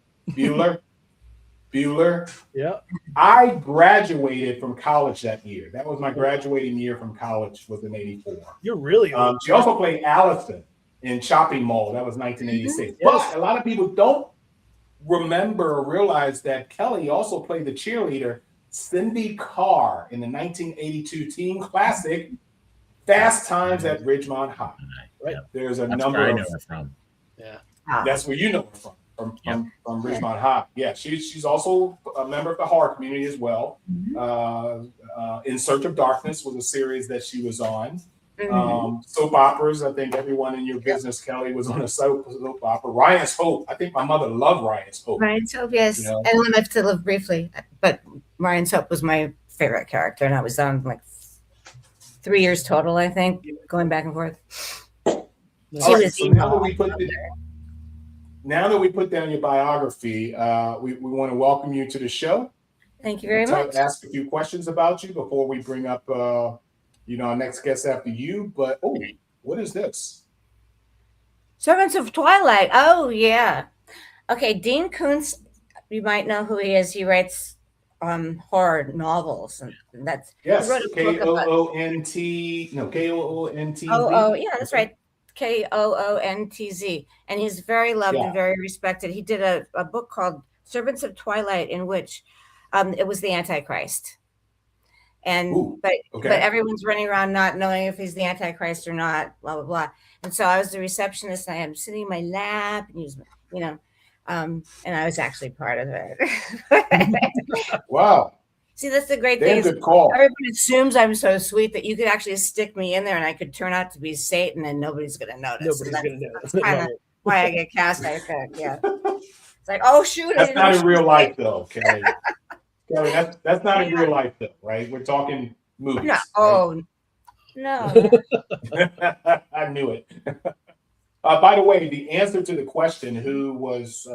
Bueller. Yeah. I graduated from college that year. That was my graduating year from college, was in 84. You're really old. She also played Allison in Chopping Mall. That was 1986. Yes. But a lot of people don't remember or realize that Kelly also played the cheerleader Cindy Carr in the 1982 teen classic Fast Times at Ridgemont High. Right. There's a That's number where I of know her from. Yeah. that's where you know her from Ridgemont High. Yeah, she's also a member of the horror community as well. In Search of Darkness was a series that she was on. Soap operas. I think everyone in your business, Kelly, was on a soap opera. Ryan's Hope. I think my mother loved Ryan's Hope. Ryan Soap, yes. You know? And Live to Live Briefly. But Ryan Soap was my favorite character, and I was on like 3 years total, I think, going back and forth. All right, so now that we put down your biography, we want to welcome you to the show. Thank you very much. Ask a few questions about you before we bring up our next guest after you. But what is this? Servants of Twilight. Oh, yeah. Okay, Dean Koontz, you might know who he is. He writes horror novels, and that's Yes, he wrote a book about- Koontz. Oh, yeah, that's right. Koontz, and he's very loved and very respected. He did a book called Servants of Twilight, in which it was the Antichrist. And but everyone's running around not knowing if he's the Antichrist or not, blah blah blah. And so I was the receptionist, and I am sitting in my lap, and he was, and I was actually part of it. Wow. See, that's the great Damn thing. good call. Everybody assumes I'm so sweet that you could actually stick me in there, and I could turn out to be Satan, and nobody's going to notice. Nobody's going to notice. That's kind of why I get cast. I think, yeah. It's like, oh shoot! That's not in real life, though, Kelly. Kelly, that's not in real life, though, right? We're talking movies. No. Right? Oh no. I knew it. By the way, the answer to the question, who was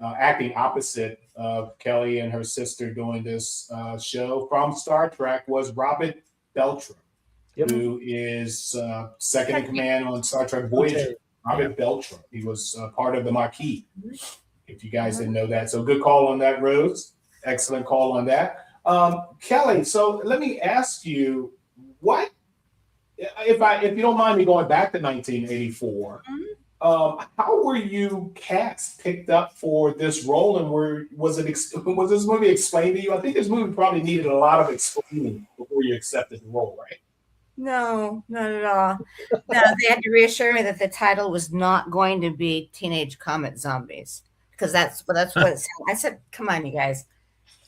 acting opposite of Kelly and her sister doing this show from Star Trek, was Robert Beltran, who is second in command on Star Trek Voyager. Robert Beltran. He was part of the Maquis, if you guys didn't know that. So good call on that, Rose. Excellent call on that. Kelly, so let me ask you, what, if you don't mind me going back to 1984, how were you picked up for this role, and was this movie explained to you? I think this movie probably needed a lot of explaining before you accepted the role, right? No, not at all. No, they had to reassure me that the title was not going to be Teenage Comet Zombies, because that's what it sounded. I said, "Come on, you guys,"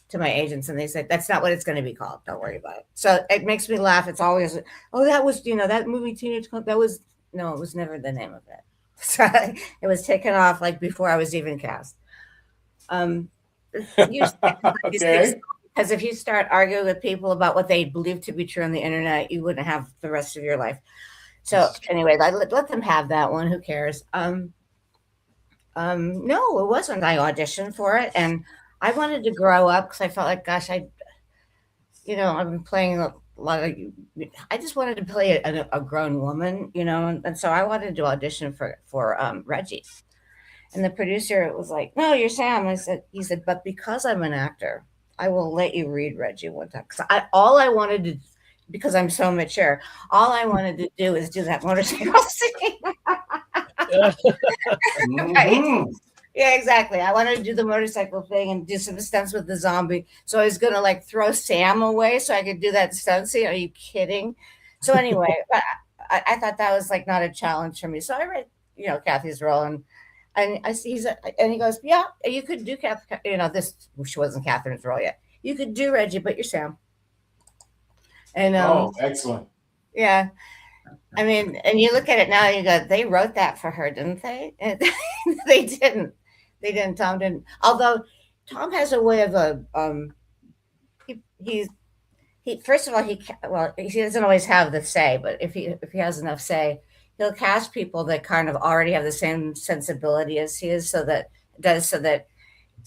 to my agents, and they said, "That's not what it's going to be called. Don't worry about it." So it makes me laugh. It's always, "Oh, that was that movie Teenage Comet." That was no, it was never the name of it. So it was taken off like before I was even cast. Okay. Because if you start arguing with people about what they believe to be true on the internet, you wouldn't have the rest of your life. So anyway, let them have that one. Who cares? No, it wasn't. I auditioned for it, and I wanted to grow up because I felt like, gosh, I've been playing a lot of. I just wanted to play a grown woman, and so I wanted to audition for Reggie. And the producer was like, "No, you're Sam." He said, "But because I'm an actor, I will let you read Reggie one time." Because all I wanted to, because I'm so mature, all I wanted to do is do that motorcycle scene. Right? Yeah, exactly. I wanted to do the motorcycle thing and do some stunts with the zombie. So I was gonna like throw Sam away so I could do that stunt scene. Are you kidding? So anyway, I thought that was like not a challenge for me. So I read, Kathy's role and I see and he goes, "Yeah, you could do Kathy. This she wasn't Catherine's role yet. You could do Reggie, but you're Sam." And excellent. Yeah, I mean, and you look at it now, and you go, "They wrote that for her, didn't they?" And they didn't. They didn't. Tom didn't. Although Tom has a way of he first of all he doesn't always have the say, but if he has enough say, he'll cast people that kind of already have the same sensibility as he is, so that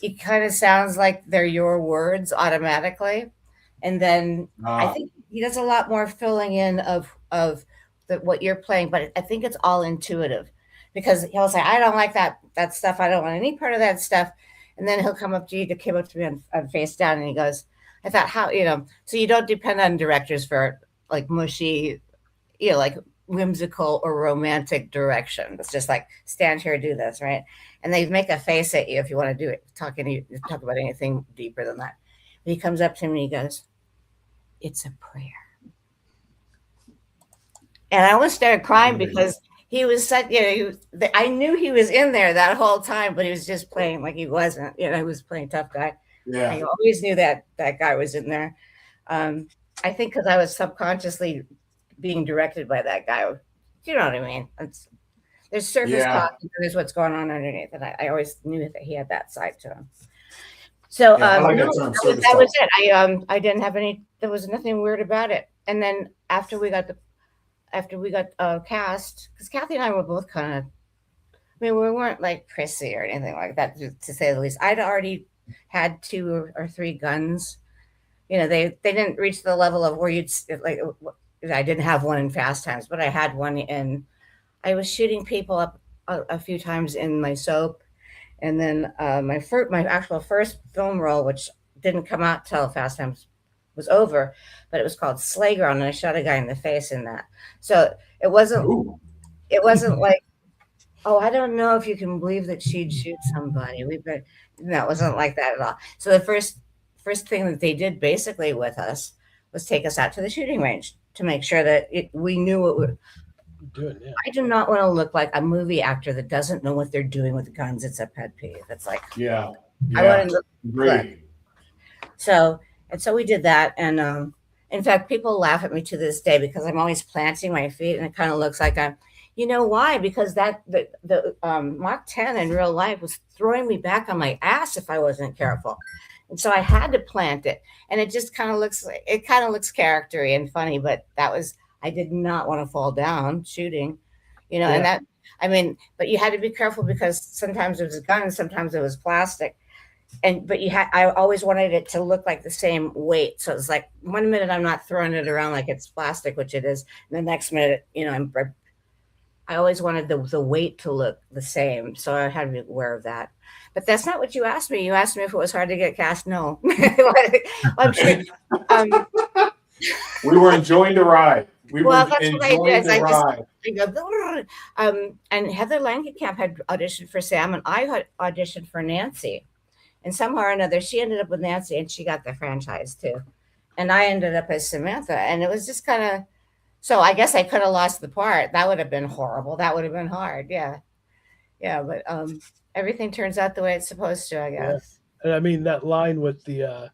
it kind of sounds like they're your words automatically. And then I think he does a lot more filling in of what you're playing, but I think it's all intuitive because he'll say, "I don't like that stuff. I don't want any part of that stuff." And then he'll come up to me on face down and he goes, "I thought so you don't depend on directors for like mushy, like whimsical or romantic direction. It's just like, stand here, do this, right?" And they make a face at you if you want to do it, talk about anything deeper than that. But he comes up to me and he goes, "It's a prayer." And I almost started crying because he was such, I knew he was in there that whole time, but he was just playing like he wasn't, he was playing tough guy. Yeah. I always knew that guy was in there. I think because I was subconsciously being directed by that guy. You know what I mean? There's surface talk, and there's what's going on underneath. And I always knew that he had that side to him. So that was it. I didn't have there was nothing weird about it. And then after we got cast, because Kathy and I were both kind of, we weren't like prissy or anything like that, to say the least. I'd already had 2 or 3 guns. They didn't reach the level of where you'd like. I didn't have one in Fast Times, but I had one I was shooting people up a few times in my soap. And then my actual first film role, which didn't come out till Fast Times was over, but it was called Slayground, and I shot a guy in the face in that. So it wasn't like, "Oh, I don't know if you can believe that she'd shoot somebody." No, it wasn't like that at all. So the first thing that they did basically with us was take us out to the shooting range to make sure that we knew what we doing. Yeah. I do not want to look like a movie actor that doesn't know what they're doing with guns. It's a pet peeve. It's like, I want to look good. So we did that. And in fact, people laugh at me to this day because I'm always planting my feet and it kind of looks like I'm, why? Because the Mach 10 in real life was throwing me back on my ass if I wasn't careful. And so I had to plant it. And it just kind of looks charactery and funny, but I did not want to fall down shooting, and but you had to be careful because sometimes it was a gun, sometimes it was plastic. I always wanted it to look like the same weight. So it's like 1 minute I'm not throwing it around like it's plastic, which it is. And the next minute, I always wanted the weight to look the same. So I had to be aware of that. But that's not what you asked me. You asked me if it was hard to get cast. No. I'm sure, we were enjoying the ride. And Heather Langenkamp had auditioned for Sam, and I had auditioned for Nancy. And somehow or another, she ended up with Nancy, and she got the franchise too. And I ended up as Samantha, and it was just kind of. So I guess I could have lost the part. That would have been horrible. That would have been hard. Yeah. But everything turns out the way it's supposed to, I guess. Yeah. And I mean that line with the.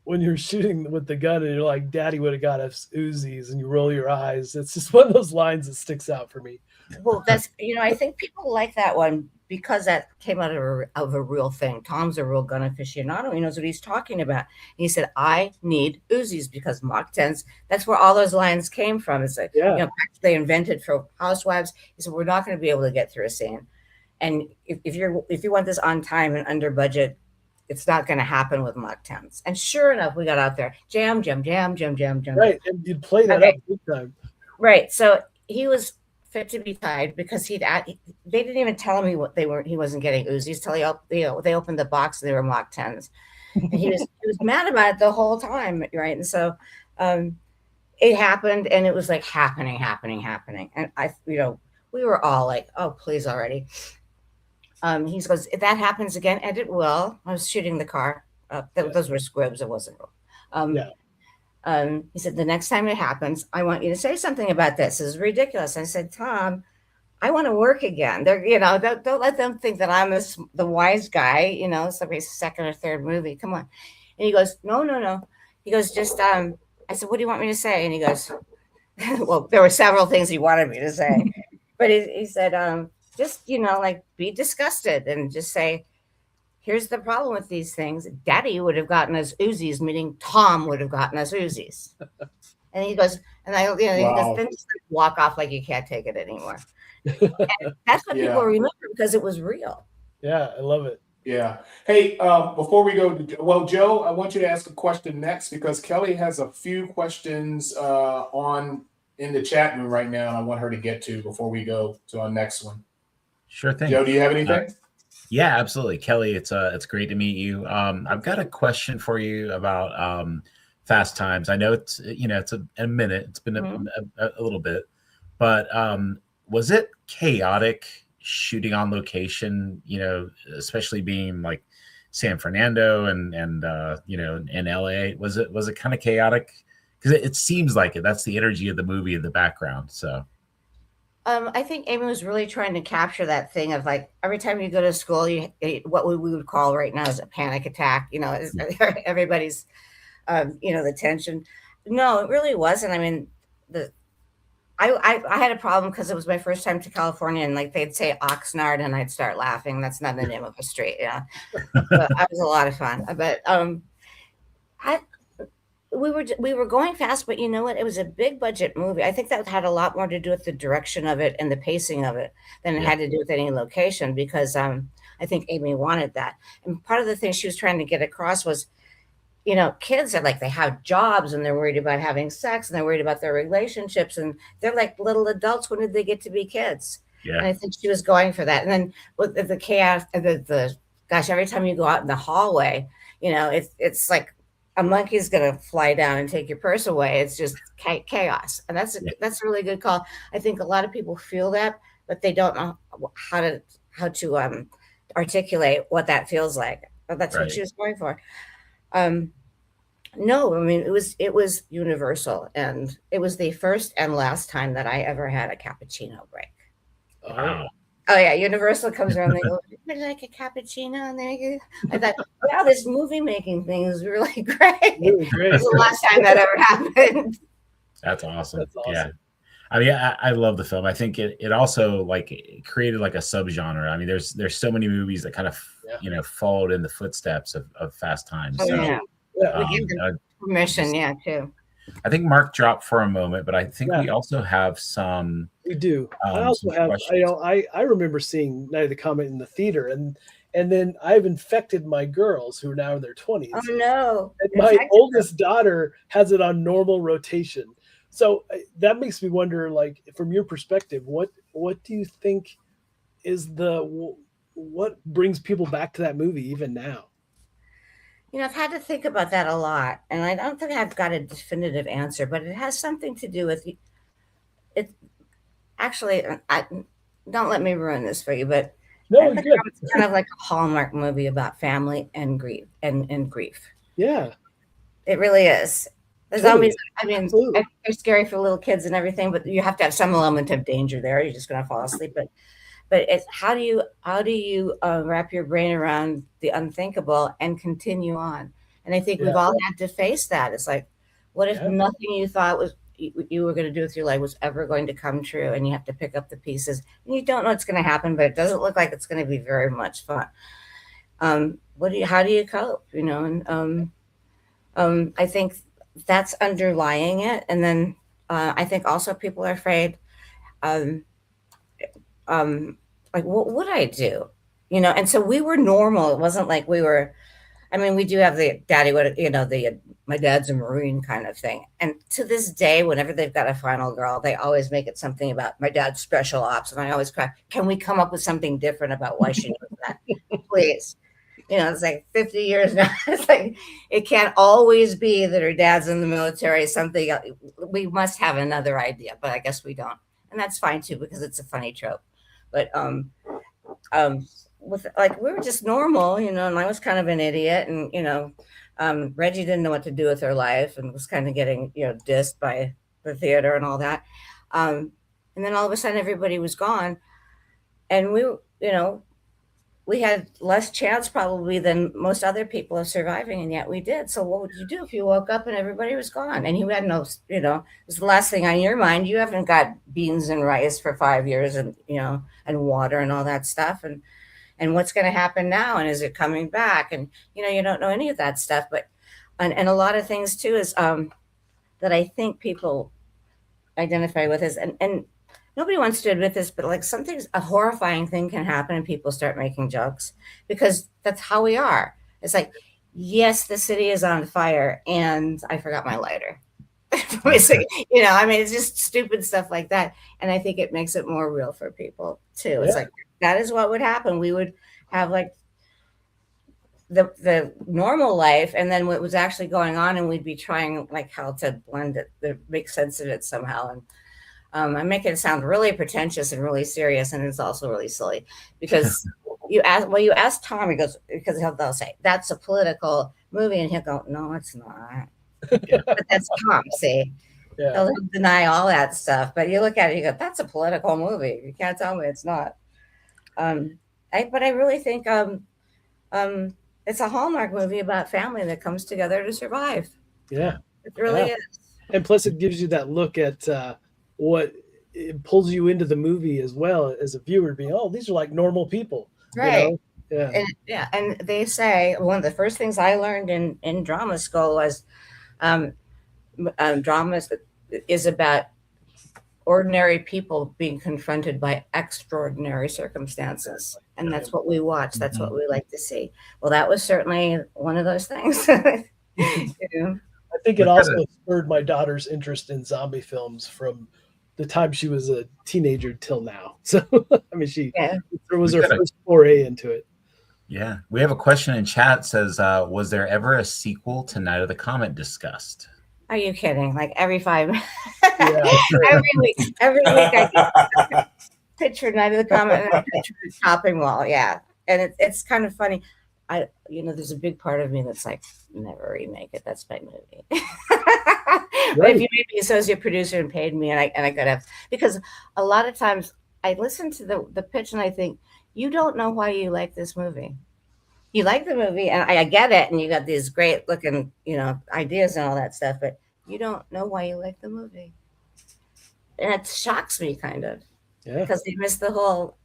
When you're shooting with the gun and you're like, "Daddy would have got us Uzis," and you roll your eyes. It's just one of those lines that sticks out for me. Well, that's, I think people like that one because that came out of a real thing. Tom's a real gun aficionado. He knows what he's talking about. And he said, "I need Uzis because Mach 10s." That's where all those lines came from. It's like, they invented for housewives. He said, "We're not going to be able to get through a scene. And if you want this on time and under budget, it's not going to happen with Mach 10s. And sure enough, we got out there, jam, jam, jam, jam, jam, jam. Right, and you'd play that Okay. up big time. Right. So he was fit to be tied because they didn't even tell him he wasn't getting Uzis till they opened the box and they were Mach 10s. And he was mad about it the whole time, right? And so it happened, and it was like happening. And we were all like, oh, please already. He goes, if that happens again, and it will. I was shooting the car. Those were squibs. It wasn't real. He said, the next time it happens, I want you to say something about this. This is ridiculous. I said, Tom, I want to work again. Don't let them think that I'm the wise guy. It's like a second or third movie. Come on. And he goes, no. He goes, just, I said, what do you want me to say? And he goes, well, there were several things he wanted me to say, but he said, just, be disgusted and just say, here's the problem with these things. Daddy would have gotten us Uzis, meaning Tom would have gotten us Uzis. And he goes, he goes, then just walk off like you can't take it anymore. And that's what people remember because it was real. Yeah, I love it. Yeah. Hey, before we go, Joe, I want you to ask a question next because Kelly has a few questions in the chat room right now, and I want her to get to before we go to our next one. Sure thing. Joe, do you have anything? Yeah, absolutely. Kelly, it's great to meet you. I've got a question for you about Fast Times. I know it's a minute. It's been a little bit, but was it chaotic shooting on location? Especially being like San Fernando and in LA. Was it kind of chaotic? Because it seems like it. That's the energy of the movie in the background. So. I think Amy was really trying to capture that thing of like every time you go to school, what we would call right now is a panic attack. Everybody's, the tension. No, it really wasn't. I mean, I had a problem because it was my first time to California, and like they'd say Oxnard, and I'd start laughing. That's not the name of a street, But it was a lot of fun. But we were going fast, but you know what? It was a big budget movie. I think that had a lot more to do with the direction of it and the pacing of it than it had to do with any location, because I think Amy wanted that. And part of the thing she was trying to get across was, kids are like, they have jobs and they're worried about having sex and they're worried about their relationships, and they're like little adults. When did they get to be kids? Yeah. And I think she was going for that. And then with the chaos, gosh, every time you go out in the hallway, it's like a monkey's going to fly down and take your purse away. It's just chaos. And that's a really good call. I think a lot of people feel that, but they don't know how to articulate what that feels like. But that's what she was going for. No, I mean, it was universal, and it was the first and last time that I ever had a cappuccino break. Wow. Oh yeah, Universal comes around. They go, "Would you like a cappuccino?" And I thought, wow, this movie making thing is really great. Really great. It was the last time that ever happened. That's awesome. Yeah, I mean, I love the film. I think it also it created like a subgenre. I mean, there's so many movies that kind of followed in the footsteps of Fast Times. Oh, so, yeah. We give them permission, too. I think Mark dropped for a moment, but I think we also have some. We do. I also have. I remember seeing Night of the Comet in the theater, and then I've infected my girls who are now in their 20s. Oh no! And my oldest daughter has it on normal rotation. So that makes me wonder, like, from your perspective, what do you think is what brings people back to that movie even now? I've had to think about that a lot, and I don't think I've got a definitive answer, but it has something to do with it. Actually, don't let me ruin this for you, but no, it's kind of like a Hallmark movie about family and grief and grief. Yeah, it really is. The zombies, I mean, they're scary for little kids and everything, but you have to have some element of danger there. You're just going to fall asleep, but it's how do you wrap your brain around the unthinkable and continue on? And I think we've all had to face that. It's like, what if nothing you thought was you were going to do with your life was ever going to come true, and you have to pick up the pieces, and you don't know what's going to happen, but it doesn't look like it's going to be very much fun. How do you cope? And I think that's underlying it. And then I think also people are afraid. Like, what would I do? And so we were normal. It wasn't like we were, I mean, we do have the daddy, what you know, the my dad's a Marine kind of thing. And to this day, whenever they've got a final girl, they always make it something about my dad's special ops. And I always cry, can we come up with something different about why she does that? Please. You know, it's like 50 years now. It's like it can't always be that her dad's in the military. Something we must have another idea, but I guess we don't, and that's fine too because it's a funny trope. But with like we were just normal, you know, and I was kind of an idiot, and you know, Reggie didn't know what to do with her life and was kind of getting dissed by the theater and all that. And then all of a sudden, everybody was gone, and we had less chance probably than most other people of surviving, and yet we did. So what would you do if you woke up and everybody was gone and you had no, it was the last thing on your mind. You haven't got beans and rice for 5 years and, and water and all that stuff. And what's going to happen now? And is it coming back? And, you don't know any of that stuff, but, and a lot of things too is that I think people identify with is, and nobody wants to admit this, but like a horrifying thing can happen and people start making jokes because that's how we are. It's like, yes, the city is on fire and I forgot my lighter. It's just stupid stuff like that. And I think it makes it more real for people too. Yeah. It's like, that is what would happen. We would have like the normal life and then what was actually going on. And we'd be trying like how to blend it, to make sense of it somehow. And I make it sound really pretentious and really serious, and it's also really silly because you ask Tom, he goes, because they'll say that's a political movie, and he'll go, no, it's not. Yeah. But that's Tom, see. Yeah. He'll deny all that stuff, but you look at it, you go, that's a political movie. You can't tell me it's not. But I really think it's a Hallmark movie about family that comes together to survive. Yeah, it really is. And plus, it gives you that look at what it pulls you into the movie as well as a viewer, being, oh, these are like normal people, right? Yeah, and they say one of the first things I learned in drama school was drama is about ordinary people being confronted by extraordinary circumstances, and that's what we watch. That's what we like to see. Well, that was certainly one of those things. I think it also spurred my daughter's interest in zombie films from the time she was a teenager till now. So, I mean, it was her first foray into it. Yeah. We have a question in chat says, was there ever a sequel to Night of the Comet discussed? Are you kidding? Like every 5 every week I picture Night of the Comet and I picture the chopping wall. Yeah. And it's kind of funny. There's a big part of me that's like, never remake it. That's my movie. But if you made me associate producer and paid me, and I could have, because a lot of times I listen to the pitch and I think, you don't know why you like this movie. You like the movie, and I get it, and you got these great looking, ideas and all that stuff, but you don't know why you like the movie, and it shocks me kind of, because they miss the whole.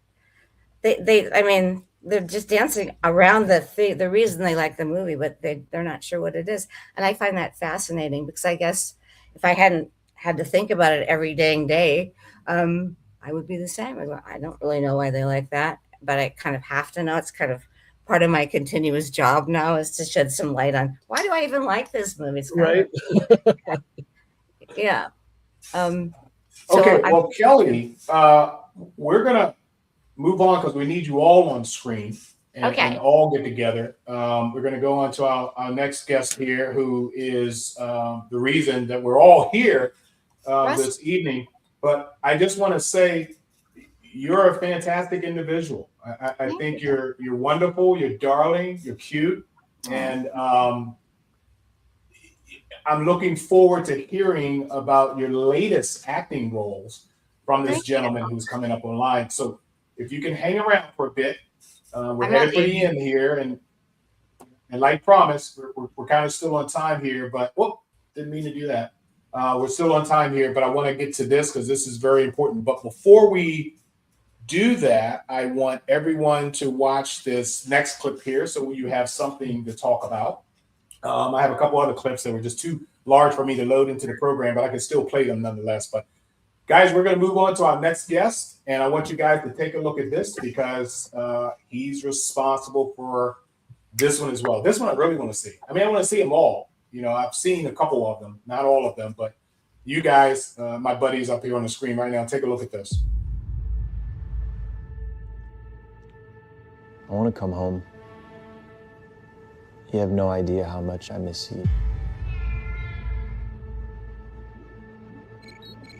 They're just dancing around the reason they like the movie, but they're not sure what it is. And I find that fascinating because I guess if I hadn't had to think about it every dang day, I would be the same. I don't really know why they like that, but I kind of have to know. It's kind of part of my continuous job now is to shed some light on why do I even like this movie? It's right. Yeah. Okay. Well, Kelli, we're going to move on because we need you all on screen and all get together. We're going to go on to our next guest here, who is the reason that we're all here this evening. But I just want to say you're a fantastic individual. I think you're wonderful. You're darling. You're cute. And I'm looking forward to hearing about your latest acting roles from this gentleman who's coming up online. So if you can hang around for a bit, we're headed for the end here, and like promised, we're kind of still on time here. But didn't mean to do that. We're still on time here, but I want to get to this because this is very important. But before we do that, I want everyone to watch this next clip here, so you have something to talk about. I have a couple other clips that were just too large for me to load into the program, but I can still play them nonetheless. But guys, we're going to move on to our next guest, and I want you guys to take a look at this because he's responsible for this one as well. This one I really want to see. I mean, I want to see them all. You know, I've seen a couple of them, not all of them, but you guys, my buddies up here on the screen right now, take a look at this. I want to come home. You have no idea how much I miss you.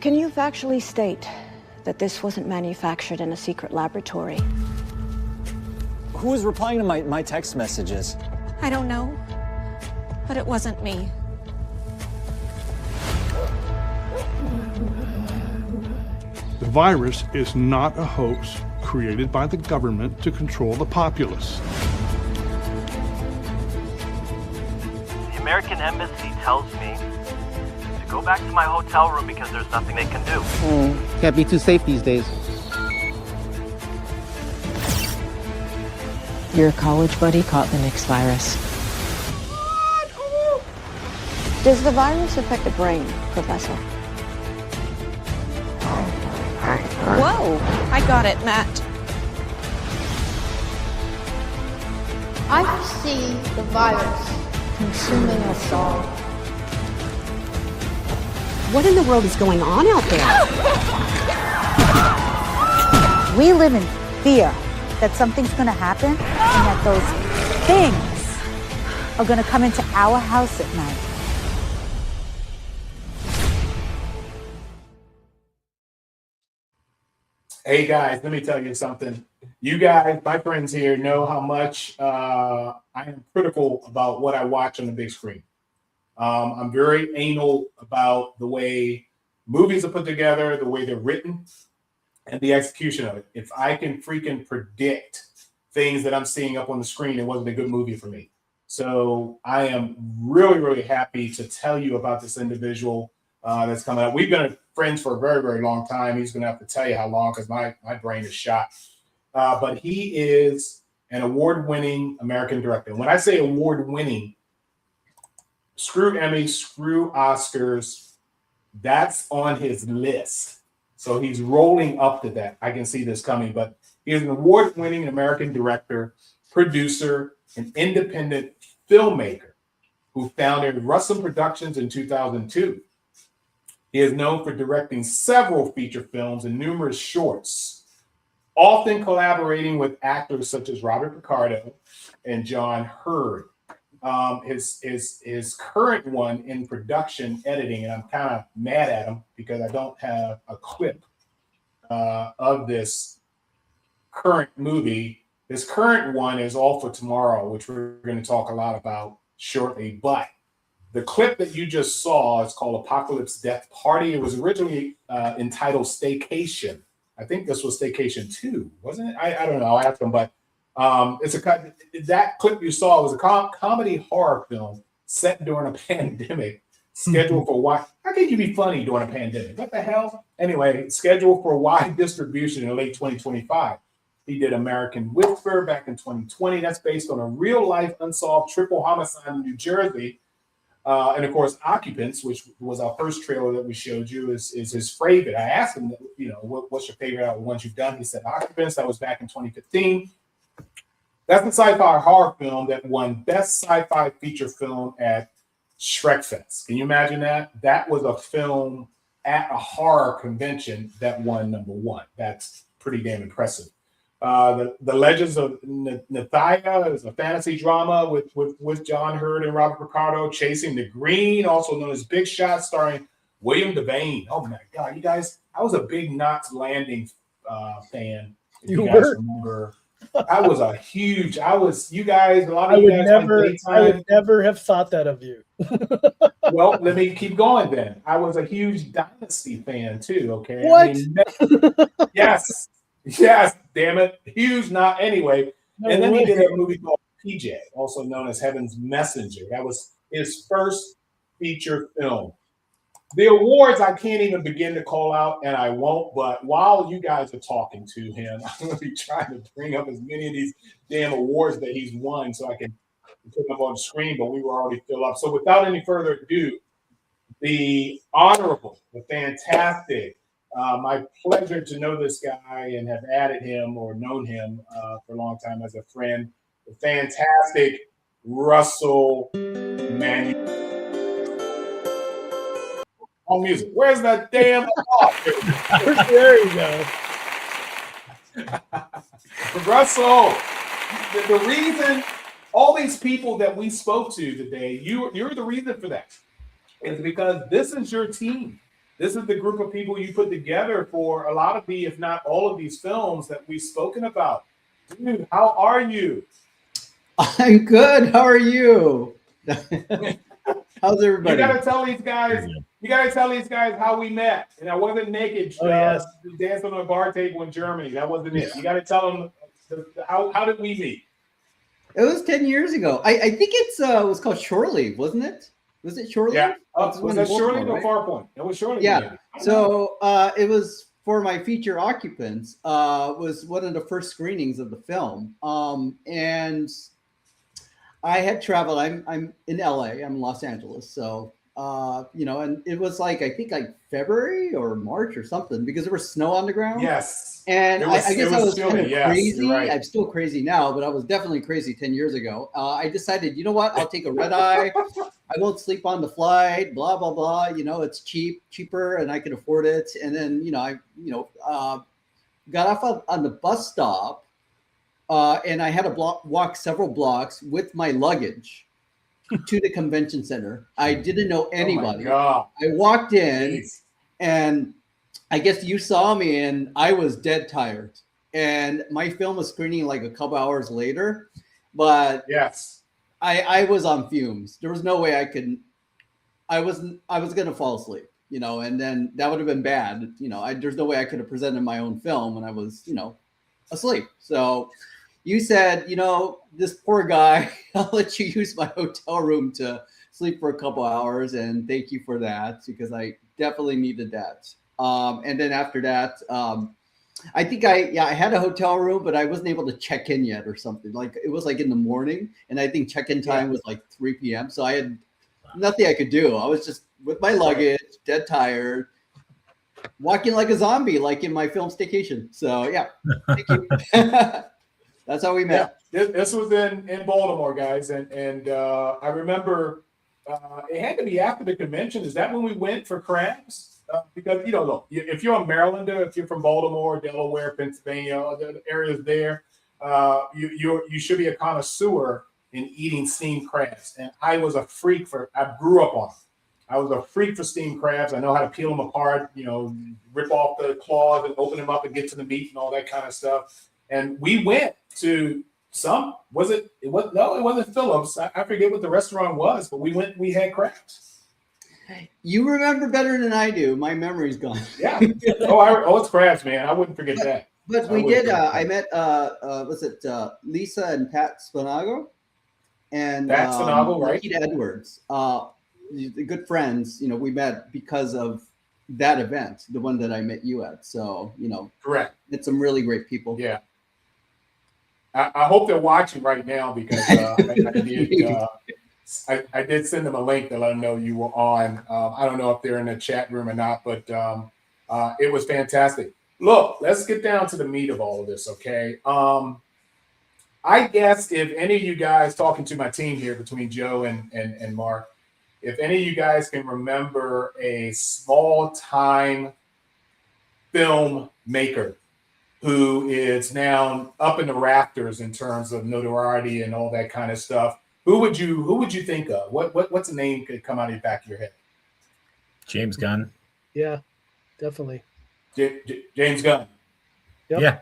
Can you factually state that this wasn't manufactured in a secret laboratory? Who was replying to my text messages? I don't know, but it wasn't me. The virus is not a hoax created by the government to control the populace. The American Embassy tells me to go back to my hotel room because there's nothing they can do. Can't be too safe these days. Your college buddy caught the next virus. Does the virus affect the brain, Professor? Whoa! I got it, Matt. I see the virus consuming us all. What in the world is going on out there? We live in fear that something's going to happen and that those things are going to come into our house at night. Hey guys, let me tell you something. You guys, my friends here, know how much I am critical about what I watch on the big screen. I'm very anal about the way movies are put together, the way they're written, and the execution of it. If I can freaking predict things that I'm seeing up on the screen, it wasn't a good movie for me. So I am really, really happy to tell you about this individual that's coming up. We've been friends for a very, very long time. He's going to have to tell you how long because my brain is shot. But he is an award-winning American director. When I say award-winning, screw Emmys, screw Oscars, that's on his list. So he's rolling up to that. I can see this coming, but he is an award-winning American director, producer, and independent filmmaker who founded Russem Productions in 2002. He is known for directing several feature films and numerous shorts, often collaborating with actors such as Robert Picardo and John Hurd. His current one in production editing, and I'm kind of mad at him because I don't have a clip of this current movie. His current one is All for Tomorrow, which we're going to talk a lot about shortly. But the clip that you just saw is called Apocalypse Death Party. It was originally entitled Staycation. I think this was Staycation 2, wasn't it? I don't know. I asked him, but that clip you saw was a comedy horror film set during a pandemic, scheduled for wide. How can you be funny during a pandemic? What the hell? Anyway, scheduled for wide distribution in late 2025. He did American Whisper back in 2020. That's based on a real-life unsolved triple homicide in New Jersey. And of course, Occupants, which was our first trailer that we showed you, is his favorite. I asked him, what's your favorite out of the ones you've done? He said Occupants. That was back in 2015. That's the sci-fi horror film that won Best Sci-Fi Feature Film at Shrekfest. Can you imagine that? That was a film at a horror convention that won #1. That's pretty damn impressive. The Legends of Nithaya is a fantasy drama with John Hurd and Robert Picardo. Chasing the Green, also known as Big Shot, starring William Devane. Oh my God, you guys! I was a big Knots Landing fan. If you guys remember, I was a huge. You guys. A lot of you guys. I would never have thought that of you. Well, let me keep going then. I was a huge Dynasty fan too. Okay. What? I mean, yes. Yes, damn it. Huge not anyway. No and then way. he did a movie called PJ, also known as Heaven's Messenger. That was his first feature film. The awards I can't even begin to call out, and I won't, but while you guys are talking to him, I'm going to be trying to bring up as many of these damn awards that he's won so I can put them up on the screen, but we were already filled up. So without any further ado, the honorable, the fantastic, my pleasure to know this guy and have added him or known him for a long time as a friend. the fantastic Russell Manuel. On music. Where's that damn applause? There you go. Russell, the reason all these people that we spoke to today, you're the reason for that. Is because this is your team. This is the group of people you put together for a lot of the, if not all of these films that we've spoken about. Dude, how are you? I'm good. How are you? How's everybody? You gotta tell these guys. You gotta tell these guys how we met. And I wasn't naked. Yes. Dancing on a bar table in Germany. That wasn't it. You gotta tell them how did we meet? It was 10 years ago. I think it was called Shore Leave, wasn't it? Was it Shore Leave? Yeah. Was that Shore Leave or Far Point? It was Shore Leave. Yeah. So it was for my feature occupants. Was one of the first screenings of the film. And I had traveled. I'm in LA. I'm in Los Angeles. So and it was I think February or March or something because there was snow on the ground. Yes. And I guess I was kind of crazy. Right. I'm still crazy now, but I was definitely crazy 10 years ago. I decided, you know what? I'll take a red eye. I won't sleep on the flight, blah, blah, blah. It's cheaper and I can afford it. And then, I got off on the bus stop and I had to walk several blocks with my luggage to the convention center. I didn't know anybody. Oh I walked in and I guess you saw me and I was dead tired. And my film was screening a couple hours later. But yes, I was on fumes. There was no way I could. I was going to fall asleep, and then that would have been bad. There's no way I could have presented my own film when I was, asleep. So you said, this poor guy, I'll let you use my hotel room to sleep for a couple hours. And thank you for that because I definitely needed that. And then after that, I think I had a hotel room, but I wasn't able to check in yet or something. It was in the morning, and I think check-in time was 3 p.m. So I had nothing I could do. I was just with my luggage, dead tired, walking like a zombie, like in my film Staycation. So yeah, thank you. That's how we met. Yeah, this was in Baltimore, guys, and I remember it had to be after the convention. Is that when we went for crabs? Because look, if you're a Marylander, if you're from Baltimore, Delaware, Pennsylvania, the areas there, you should be a connoisseur in eating steamed crabs. And I was a freak I grew up on them. I was a freak for steamed crabs. I know how to peel them apart, rip off the claws and open them up and get to the meat and all that kind of stuff. And we went to it wasn't Phillips. I forget what the restaurant was, but we went. We had crabs. You remember better than I do. My memory's gone. Yeah. It's crabs, man. I wouldn't forget that. But we did. I met. Lisa and Pat Spinago, and Pat Spinago, right? Pete Edwards. Good friends. We met because of that event, the one that I met you at. So correct. It's some really great people. Yeah. I hope they're watching right now because I did send them a link to let them know you were on. I don't know if they're in the chat room or not, but it was fantastic. Look, let's get down to the meat of all of this, okay? I guess if any of you guys, talking to my team here between Joe and Mark, if any of you guys can remember a small-time filmmaker who is now up in the rafters in terms of notoriety and all that kind of stuff, who would you think of? What's a name could come out of the back of your head? James Gunn. Yeah, definitely. James Gunn. Yep. Yeah.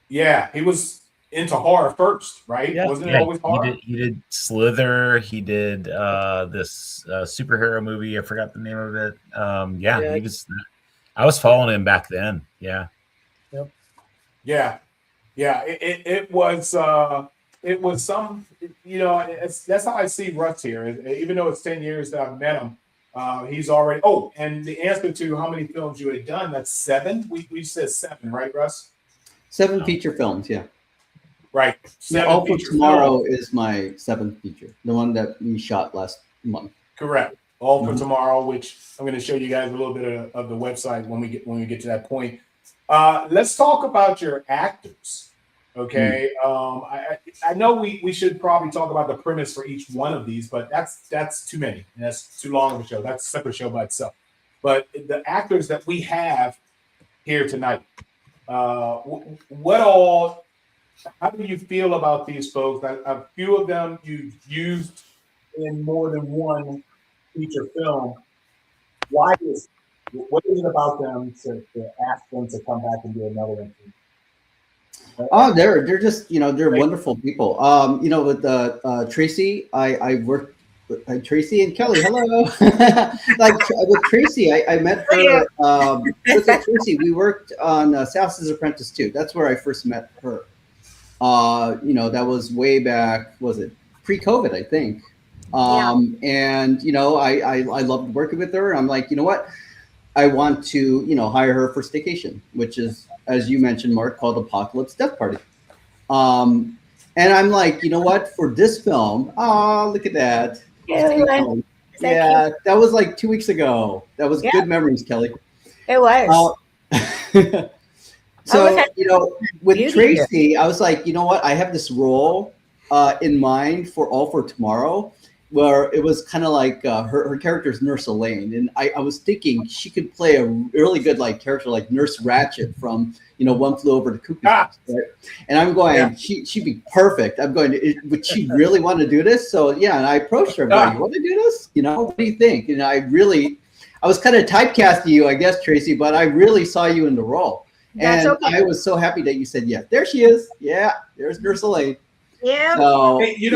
Yeah, he was into horror first, right? Yeah. Wasn't it always horror? He did Slither. He did this superhero movie. I forgot the name of it. He was. I was following him back then. Yeah. Yep. Yeah. It was. It was some. That's how I see Russ here. Even though it's 10 years that I've met him, he's already. Oh, and the answer to how many films you had done, that's 7. We said 7, right, Russ? 7 feature films, yeah. Right. All for Tomorrow is my 7th feature, the one that we shot last month. Correct. All for Tomorrow, which I'm going to show you guys a little bit of the website when we get to that point. Let's talk about your actors. Okay. I know we should probably talk about the premise for each one of these, but that's too many. And that's too long of a show. That's a separate show by itself. But the actors that we have here tonight, what all? How do you feel about these folks? A few of them you've used in more than one feature film. What is it about them to ask them to come back and do another one? Oh, they're just, they're wonderful people. With Tracee, I worked with Tracee and Kelly. Hello. Like with Tracee, I met her. With Tracee, we worked on Sas's Apprentice 2. That's where I first met her. That was way back. Was it pre-COVID? I think. And I loved working with her. I'm like, you know what? I want to, hire her for Staycation, which is, as you mentioned, Mark, called Apocalypse Death Party. And I'm like, you know what? For this film, look at that. Yeah, that was like 2 weeks ago. That was good memories, Kelly. It was. So, with Tracee, I was like, you know what? I have this role in mind for All for Tomorrow, where it was kind of like her character's Nurse Elaine. And I was thinking she could play a really good character like Nurse Ratched from, One Flew Over the Cuckoo's Nest, right? And I'm going, she'd be perfect. I'm going, would she really want to do this? So, yeah, and I approached her. I'm going, you want to do this? What do you think? And I was kind of typecasting you, I guess, Tracee, but I really saw you in the role. That's and okay. I was so happy that you said yes. There she is. Yeah, there's Nurse Elaine. Yeah. So, Hey,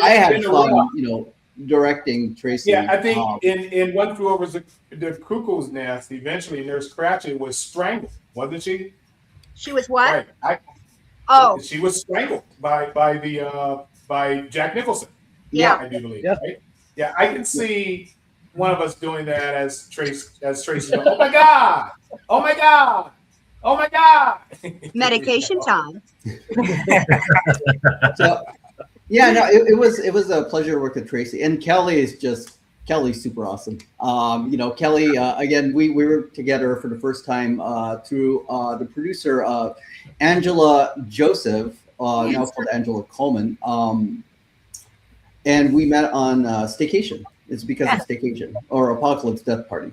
I had fun, directing Tracee. Yeah, I think in One Flew Over the Cuckoo's Nest, eventually Nurse Cratchit was strangled, wasn't she? She was what? Right. She was strangled by Jack Nicholson. Yeah, I do believe. Yeah. Right? Yeah, I can see one of us doing that as Tracee. Going, oh my god! Oh my god! Oh my god! Medication time. So, yeah, no, it was a pleasure to work with Tracee, and Kelly's super awesome. Kelly, again, we were together for the first time through the producer Angela Joseph, now called Angela Coleman, and we met on Staycation. It's because of Staycation or Apocalypse Death Party.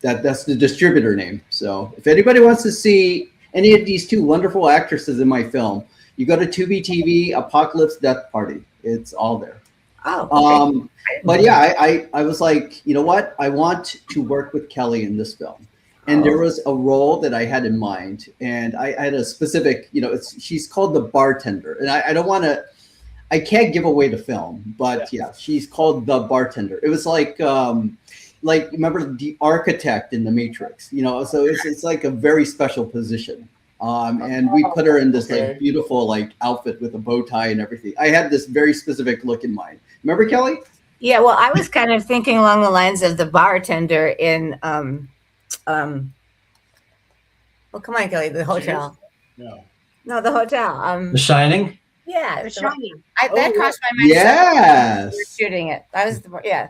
That's the distributor name. So if anybody wants to see any of these two wonderful actresses in my film, you go to Tubi TV, Apocalypse Death Party. It's all there. Oh, okay. But yeah, I was like, you know what? I want to work with Kelly in this film. And there was a role that I had in mind. And I had a specific, she's called the bartender. And I don't want to, I can't give away the film, but yeah, she's called the bartender. It was like remember the architect in the Matrix, so it's like a very special position. And we put her in this beautiful outfit with a bow tie and everything. I had this very specific look in mind. Remember, Kelly? Yeah, well, I was kind of thinking along the lines of the bartender in well, come on, Kelly, the hotel. No, the hotel. The Shining. Yeah, The Shining. That crossed my mind. Yes. We were shooting it. That was yeah.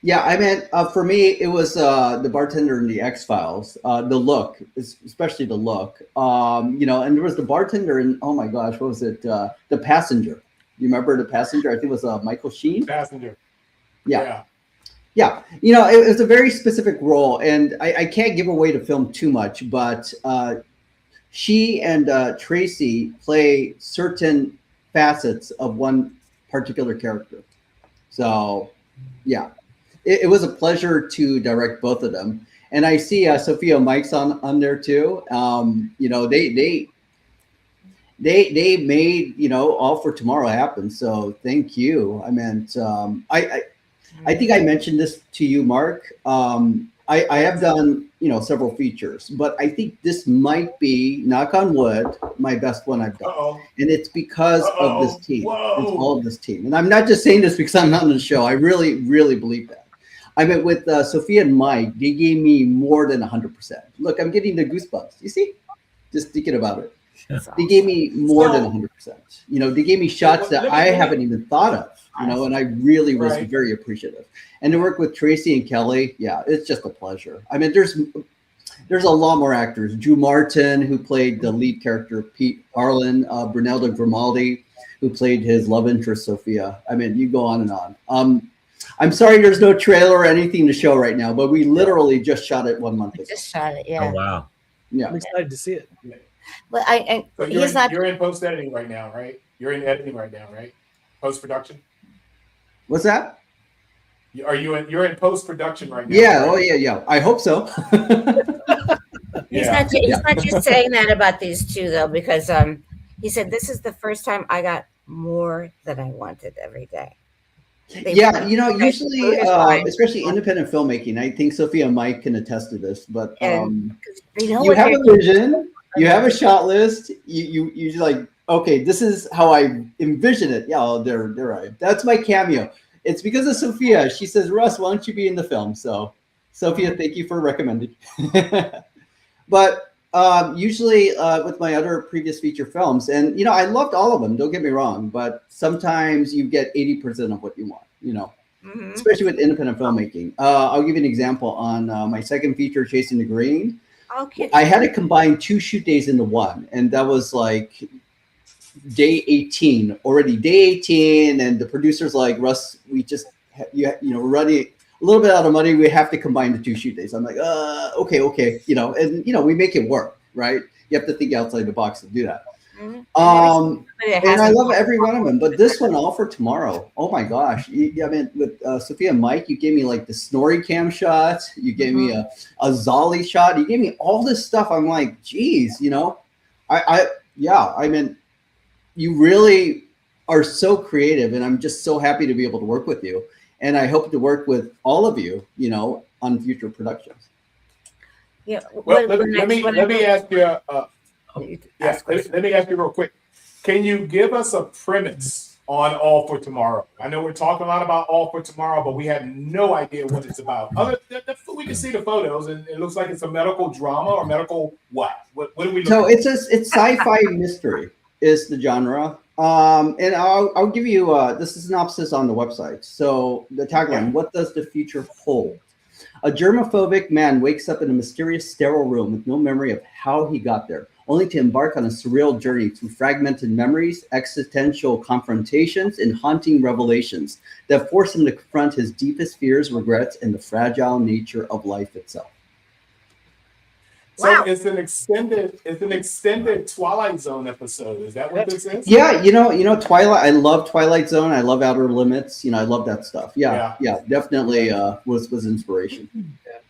Yeah, I meant for me, it was the bartender in the X-Files. The look, especially the look. And there was the bartender in, oh my gosh, what was it? The Passenger. You remember The Passenger? I think it was Michael Sheen. Passenger. Yeah. It was a very specific role, and I can't give away the film too much, but she and Tracee play certain facets of one particular character. So, yeah. It was a pleasure to direct both of them, and I see Sophia Mike's on there too. They made All for Tomorrow happen. So thank you. I meant I think I mentioned this to you, Mark. I have done several features, but I think this might be, knock on wood, my best one I've done, and it's because of this team. It's all of this team, and I'm not just saying this because I'm not on the show. I really, really believe that. I mean, with Sophia and Mike, they gave me more than 100%. Look, I'm getting the goosebumps. You see? Just thinking about it. They gave me more than 100%. They gave me shots that I haven't even thought of, and I really was very appreciative. And to work with Tracee and Kelly, yeah, it's just a pleasure. I mean, there's a lot more actors. Drew Martin, who played the lead character Pete Harlan, Brunello Grimaldi, who played his love interest Sophia. I mean, you go on and on. I'm sorry there's no trailer or anything to show right now, but we literally just shot it 1 month ago. Just shot it, yeah. Oh wow. Yeah. I'm excited to see it. But So you're in post editing right now, right? You're in editing right now, right? Post production. What's that? You're in post production right now? Yeah. Right? Oh yeah. I hope so. He's not just saying that about these two though, because he said this is the first time I got more than I wanted every day. Yeah, you know, usually, especially independent filmmaking, I think Sophia and Mike can attest to this, but you have a vision, you have a shot list, you like, okay, this is how I envision it. Yeah, there right. That's my cameo. It's because of Sophia. She says, Russ, why don't you be in the film? So, Sophia, thank you for recommending. But usually with my other previous feature films, and you know, I loved all of them, don't get me wrong, but sometimes you get 80% of what you want, you know, especially with independent filmmaking. I'll give you an example on my second feature, Chasing the Green. Okay. I had to combine 2 shoot days into one, and that was like day 18, already day 18, and the producer's like, Russ, we just, you know, we're running a little bit out of money. We have to combine the 2 shoot days. I'm like, okay, you know, and you know, we make it work, right? You have to think outside the box to do that. And I love every one of them, but this one, All for Tomorrow, oh my gosh. I mean, with Sophia and Mike, you gave me like the Snorri cam shot, you gave me a Zolly shot, you gave me all this stuff. I'm like, geez, you know, I mean, you really are so creative, and I'm just so happy to be able to work with you. And I hope to work with all of you, you know, on future productions. Yeah. Well, let me ask you. Let me ask you real quick. Can you give us a premise on All for Tomorrow? I know we're talking a lot about All for Tomorrow, but we have no idea what it's about. We can see the photos, and it looks like it's a medical drama or medical what? What are we looking So at? it's sci-fi mystery is the genre. And I'll give you the synopsis on the website. So the tagline, what does the future hold? A germophobic man wakes up in a mysterious sterile room with no memory of how he got there, only to embark on a surreal journey through fragmented memories, existential confrontations, and haunting revelations that force him to confront his deepest fears, regrets, and the fragile nature of life itself. So it's an extended Twilight Zone episode. Is that what this is? Yeah, you know, Twilight. I love Twilight Zone. I love Outer Limits. You know, I love that stuff. Yeah, definitely was inspiration.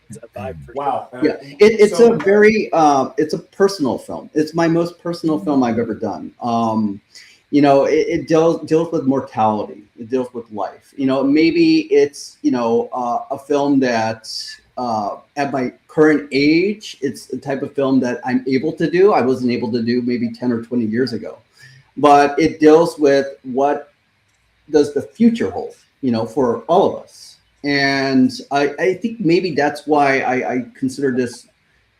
It's a vibe for wow. Yeah, it's a very it's a personal film. It's my most personal film I've ever done. You know, it deals with mortality. It deals with life. You know, maybe it's, you know, a film that at my current age, it's the type of film that I'm able to do. I wasn't able to do maybe 10 or 20 years ago. But it deals with what does the future hold, you know, for all of us. And I think maybe that's why I consider this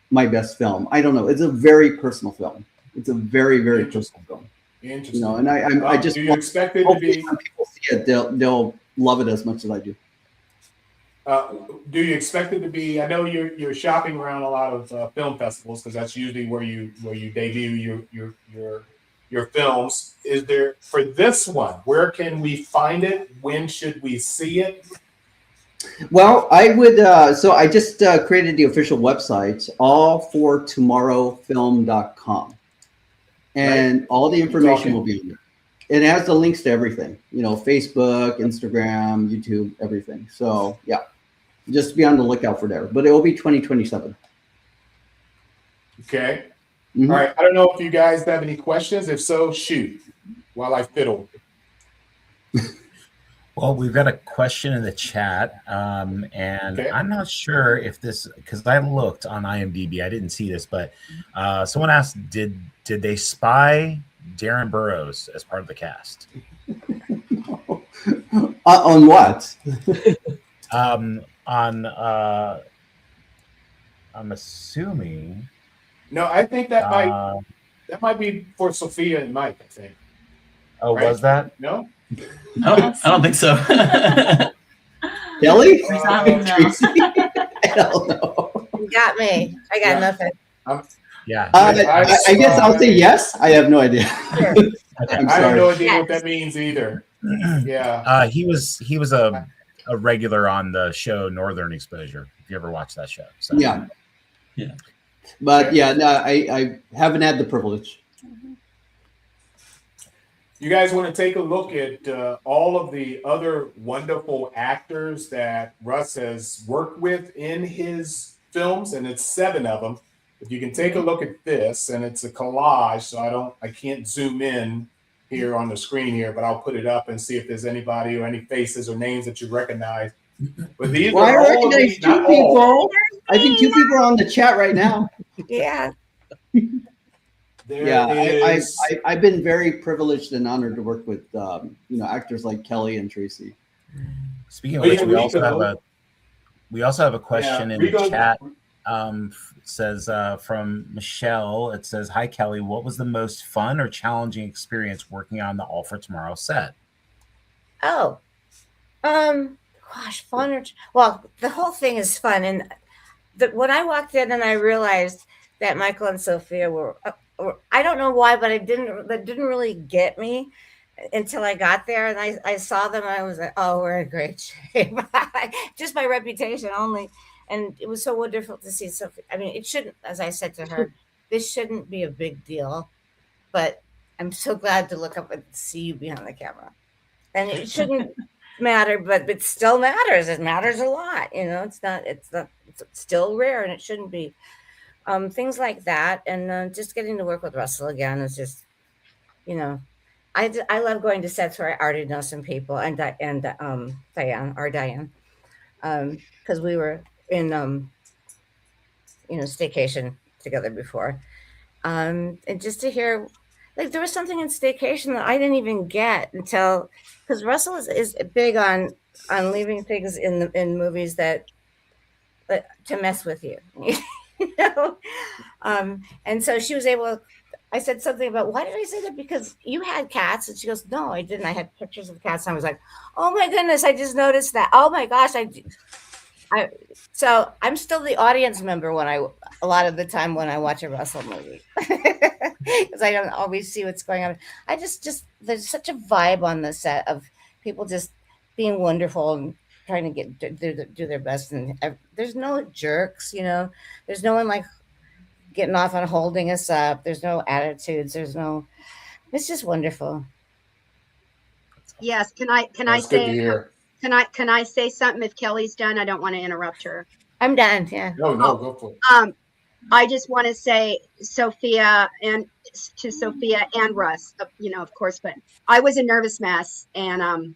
my best film. I don't know. It's a very personal film. It's a very, very personal film. Interesting. You know, and I just do you expect it to be? When people see it, they'll love it as much as I do. Do you expect it to be? I know you're shopping around a lot of film festivals, because that's usually where you debut your films. Is there, for this one, where can we find it? When should we see it? Well, I would. So I just created the official website, allfortomorrowfilm.com, and all the information will be in there. It has the links to everything, you know, Facebook, Instagram, YouTube, everything. So yeah, just be on the lookout for there. But it will be 2027. Okay. All right. I don't know if you guys have any questions. If so, shoot while I fiddle. Well, we've got a question in the chat, and I'm not sure if this, because I looked on IMDb, I didn't see this, but someone asked, did they spy Darren Burroughs as part of the cast? On what? I'm assuming. No, I think that might be for Sophia and Mike, I think. Oh, right? Was that? No? I don't think so. Kelli? Tracee? Hell no. You got me. I got nothing. I guess I'll say yes. I have no idea. I have no idea what that means either. Yeah. He was a regular on the show Northern Exposure. If you ever watched that show. So. Yeah. But yeah, no, I haven't had the privilege. You guys want to take a look at all of the other wonderful actors that Russ has worked with in his films, and it's 7 of them. If you can take a look at this, and it's a collage, so I can't zoom in here on the screen here, but I'll put it up and see if there's anybody or any faces or names that you recognize. But these Well, I are all recognize 2 people. I think 2 people are on the chat right now. Yeah. I've been very privileged and honored to work with actors like Kelli and Tracee. Speaking of which, we also have a question in the chat. Says from Michelle. It says, "Hi Kelly, what was the most fun or challenging experience working on the All for Tomorrow set?" Oh, gosh, fun or well, the whole thing is fun. And when I walked in and I realized that Michael and Sophia were I don't know why, but that didn't really get me until I got there and I saw them. And I was like, oh, we're in great shape. Just my reputation only. And it was so wonderful to see Sophia. I mean, it shouldn't, as I said to her, this shouldn't be a big deal, but I'm so glad to look up and see you behind the camera. And it shouldn't matter, but it still matters. It matters a lot. It's still rare and it shouldn't be. Things like that. And just getting to work with Russell again is just, I love going to sets where I already know some people and Diane, because we were in Staycation together before, and just to hear, like, there was something in Staycation that I didn't even get until, because Russell is big on leaving things in movies that to mess with you, and so she was able. I said something about, why did I say that? Because you had cats. And she goes, no, I didn't. I had pictures of cats. And I was like, oh my goodness, I just noticed that. Oh my gosh. So I'm still the audience member a lot of the time when I watch a Russell movie, because I don't always see what's going on. I just there's such a vibe on the set of people just being wonderful and trying to do their best. And there's no jerks, there's no one like getting off on holding us up. There's no attitudes. It's just wonderful. Yes. Can I say something if Kelly's done? I don't want to interrupt her. I'm done. Yeah. No, go for it. I just want to say Sophia and Russ, of course, but I was a nervous mess and,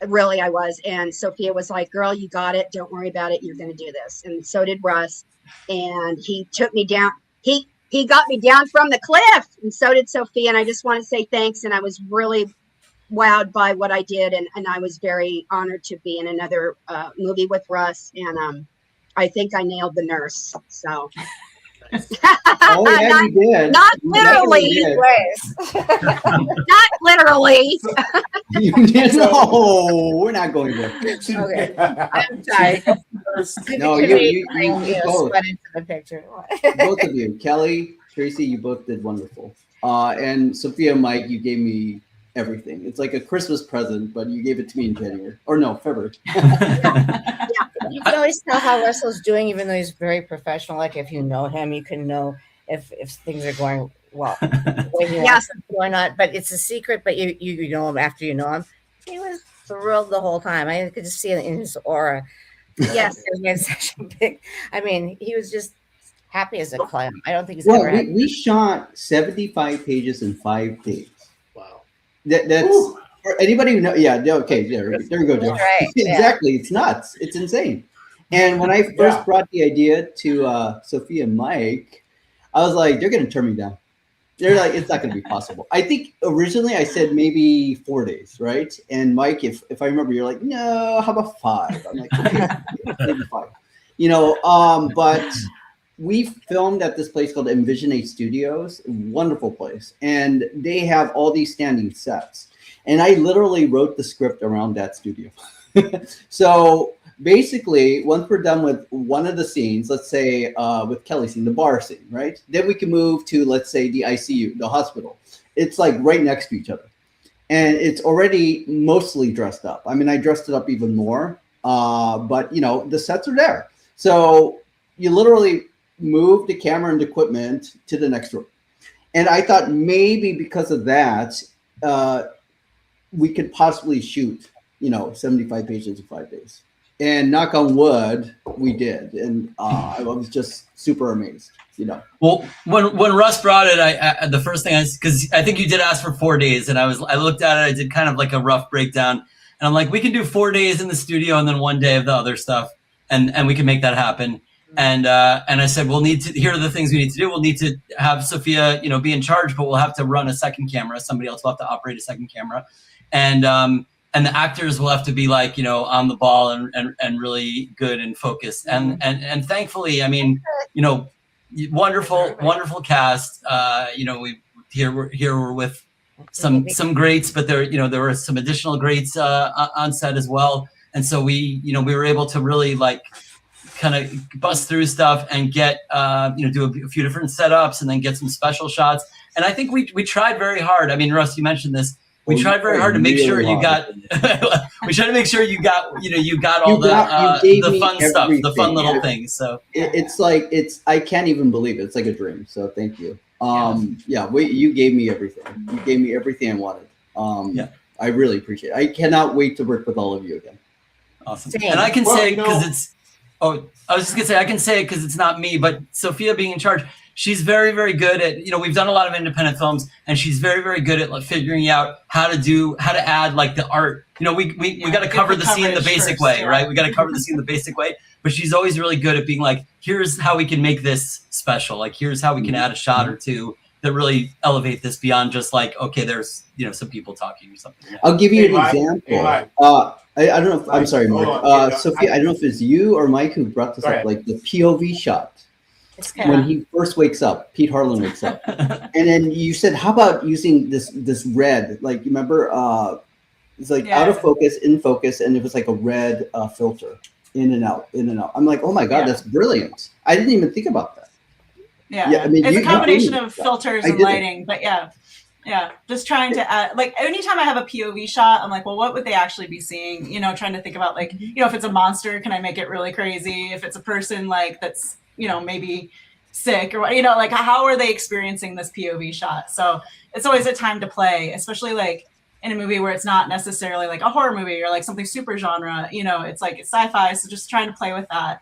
really I was. And Sophia was like, girl, you got it. Don't worry about it. You're going to do this. And so did Russ. And he took me down. He got me down from the cliff, and so did Sophia. And I just want to say thanks. And I was really wowed by what I did. And I was very honored to be in another movie with Russ. And I think I nailed the nurse. So. Oh, yeah, you did. Not literally. Not literally. No, we're not going there. Okay. I'm sorry. No, you both. Sweat into the picture. Both of you, Kelly, Tracee, you both did wonderful. And Sophia and Mike, you gave me everything. It's like a Christmas present, but you gave it to me in January. Or no, February. Yeah. You can always tell how Russell's doing, even though he's very professional. Like if you know him, you can know if things are going well. Yes, or not. But it's a secret. But you know him after you know him. He was thrilled the whole time. I could just see it in his aura. Yes, such a big. I mean, he was just happy as a clam. I don't think he's ever. We shot 75 pages in 5 days. Wow. That's. Ooh. For anybody who knows, yeah, okay, there we go, Joe. Right, exactly, yeah. It's nuts. It's insane. And when I first brought the idea to Sophia and Mike, I was like, they're going to turn me down. They're like, it's not going to be possible. I think originally I said maybe 4 days, right? And Mike, if I remember, you're like, no, how about 5? I'm like, okay, maybe 5. But we filmed at this place called Envisionate Studios, wonderful place. And they have all these standing sets. And I literally wrote the script around that studio. So basically, once we're done with one of the scenes, let's say with Kelly's scene, the bar scene, right? Then we can move to, let's say, the ICU, the hospital. It's like right next to each other. And it's already mostly dressed up. I mean, I dressed it up even more, but you know, the sets are there. So you literally move the camera and equipment to the next room. And I thought maybe because of that, we could possibly shoot, you know, 75 pages in 5 days. And knock on wood, we did. And I was just super amazed, you know. Well, when Russ brought it, I the first thing because I think you did ask for 4 days, and I looked at it, I did kind of like a rough breakdown, and I'm like, we can do 4 days in the studio and then 1 day of the other stuff, and we can make that happen. And I said, here are the things we need to do. We'll need to have Sophia, you know, be in charge, but we'll have to run a second camera. Somebody else will have to operate a second camera. And the actors will have to be like, you know, on the ball and really good and focused. And thankfully, I mean, you know, wonderful cast. You know, we're with some greats, but there were some additional greats on set as well. And so we were able to really like kind of bust through stuff and get do a few different setups and then get some special shots. And I think we tried very hard. I mean, Russ, you mentioned this. We tried very hard to make sure you got. We tried to make sure you got all the fun stuff, the fun little things. So I can't even believe it. It's like a dream. So thank you. You gave me everything. You gave me everything I wanted. I really appreciate it. I cannot wait to work with all of you again. Awesome. And I can say because it's. Oh, I was just gonna say I can say it because it's not me, but Sophia being in charge. She's very, very good at, we've done a lot of independent films, and she's very, very good at like figuring out how to add like the art. We got to cover the scene the basic way, right? We got to cover the scene the basic way, but she's always really good at being like, here's how we can make this special. Like, here's how we can add a shot or two that really elevate this beyond just like, okay, there's, some people talking or something. I'll give you an example. I don't know if, I'm sorry, Mark. Sophia, I don't know if it's you or Mike who brought this up, like the POV shot. When he first wakes up, Pete Harlan wakes up, and then you said, "How about using this red? Like, you remember? It's like out of focus, in focus, and it was like a red filter, in and out, in and out." I'm like, "Oh my god, that's brilliant!" I didn't even think about that. Yeah, I mean, it's a combination of filters and lighting, but just trying to add. Like, anytime I have a POV shot, I'm like, well, what would they actually be seeing? Trying to think about like, if it's a monster, can I make it really crazy? If it's a person like that's maybe sick or like how are they experiencing this POV shot? So it's always a time to play, especially like in a movie where it's not necessarily like a horror movie or like something super genre, it's like it's sci-fi. So just trying to play with that.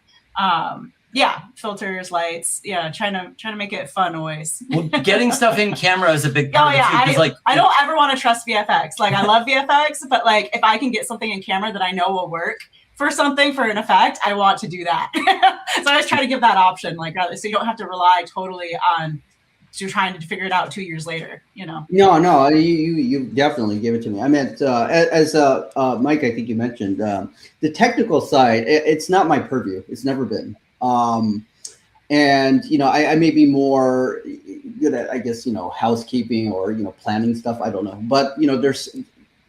Filters, lights, trying to make it fun always. Well, getting stuff in camera is a big part of it too, I don't ever want to trust VFX. Like, I love VFX, but like if I can get something in camera that I know will work for an effect, I want to do that. So I always try to give that option, like, so you don't have to rely totally on trying to figure it out 2 years later, No, you definitely give it to me. I meant, as Mike, I think you mentioned, the technical side, it's not my purview. It's never been. And, I may be more good at, I guess, housekeeping or, planning stuff. I don't know. But, there's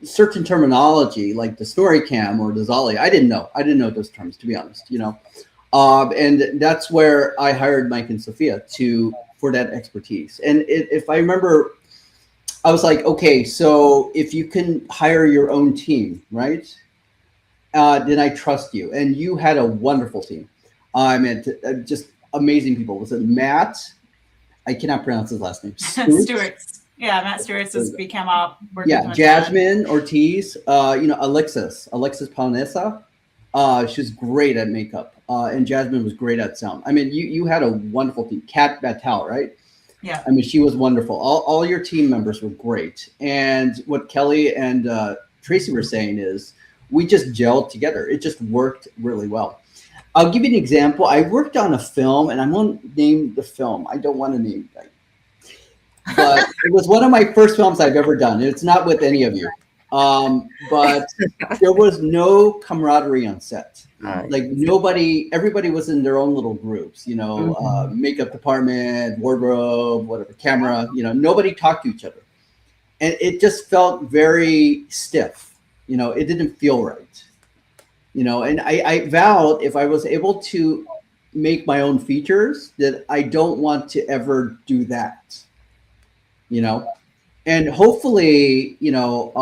certain terminology like the story cam or the Zolly. I didn't know those terms, to be honest, and that's where I hired Mike and Sophia for that expertise. And if I remember, I was like, okay, so if you can hire your own team, right? Then I trust you. And you had a wonderful team. I mean, just amazing people. Was it Matt? I cannot pronounce his last name. Stewart. Yeah, Matt Stewart's is BCAM op. Jasmine Ortiz, Alexis Paunesa. She's great at makeup. And Jasmine was great at sound. I mean, you had a wonderful team. Kat Batal, right? Yeah. I mean, she was wonderful. All your team members were great. And what Kelly and Tracee were saying is we just gelled together. It just worked really well. I'll give you an example. I worked on a film, and I won't name the film. I don't want to name it. But it was one of my first films I've ever done. It's not with any of you. But there was no camaraderie on set. Like everybody was in their own little groups, makeup department, wardrobe, whatever, camera, nobody talked to each other. And it just felt very stiff. It didn't feel right. you know, and I vowed if I was able to make my own features that I don't want to ever do that, you know, and hopefully, you know,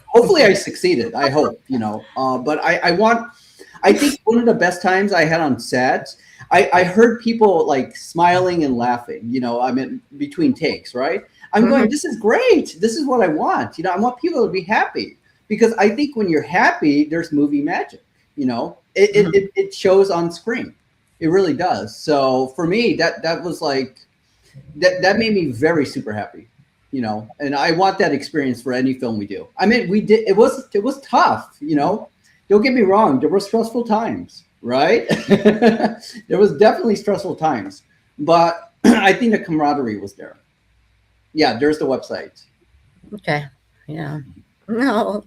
hopefully I succeeded. I hope, you know, but I think one of the best times I had on set, I heard people like smiling and laughing, you know, I mean, between takes, right? I'm going, this is great. This is what I want. You know, I want people to be happy because I think when you're happy, there's movie magic, you know, it shows on screen. It really does. So for me, that was like, that made me very super happy, you know, and I want that experience for any film we do. I mean, it was tough, you know, don't get me wrong. There were stressful times, right? There was definitely stressful times, but I think the camaraderie was there. Yeah, there's the website. Okay. Yeah. No.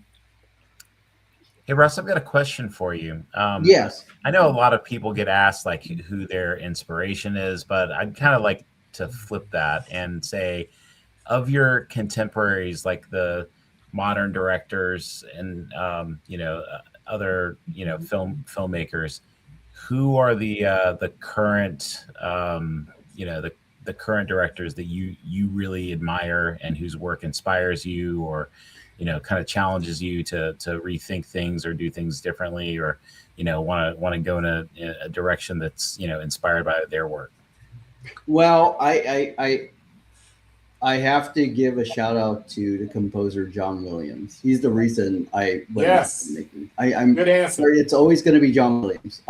Hey, Russ, I've got a question for you. Yes. I know a lot of people get asked like who their inspiration is, but I'd kind of like to flip that and say, of your contemporaries, like the modern directors and you know, other, you know, filmmakers, who are the current you know, the current directors that you really admire and whose work inspires you, or, you know, kind of challenges you to rethink things or do things differently, or, you know, want to go in a direction that's, you know, inspired by their work? Well, I have to give a shout out to the composer John Williams. He's the reason I went into making. I'm good answer. It's always going to be John Williams.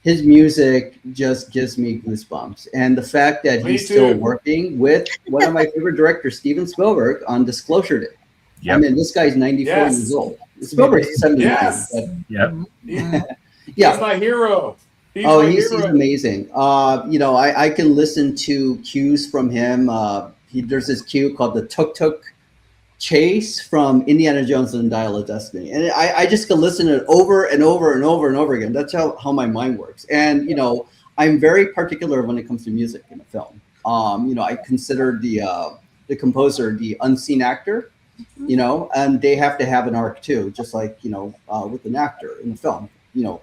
His music just gives me goosebumps, and the fact that he's still working with one of my favorite directors, Steven Spielberg, on Disclosure Day. Yep. I mean, this guy's 94 years old. Spielberg's 70. Yes. Yep. Yeah. He's my hero. He's amazing. You know, I can listen to cues from him. There's this cue called the Tuk Tuk Chase from Indiana Jones and the Dial of Destiny. And I just can listen to it over and over and over and over again. That's how my mind works. And, you know, I'm very particular when it comes to music in a film. You know, I consider the composer the unseen actor, you know, and they have to have an arc too, just like, you know, with an actor in the film, you know.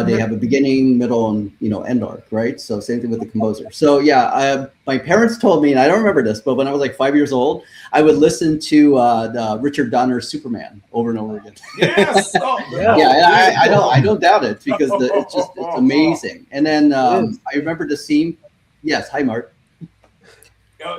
They have a beginning, middle, and, you know, end arc, right? So same thing with the composer. So yeah, my parents told me, and I don't remember this, but when I was like 5 years old, I would listen to the Richard Donner's Superman over and over again. Yes. Yeah, I don't doubt it because it's amazing. And then I remember the scene. Yes, hi Mark.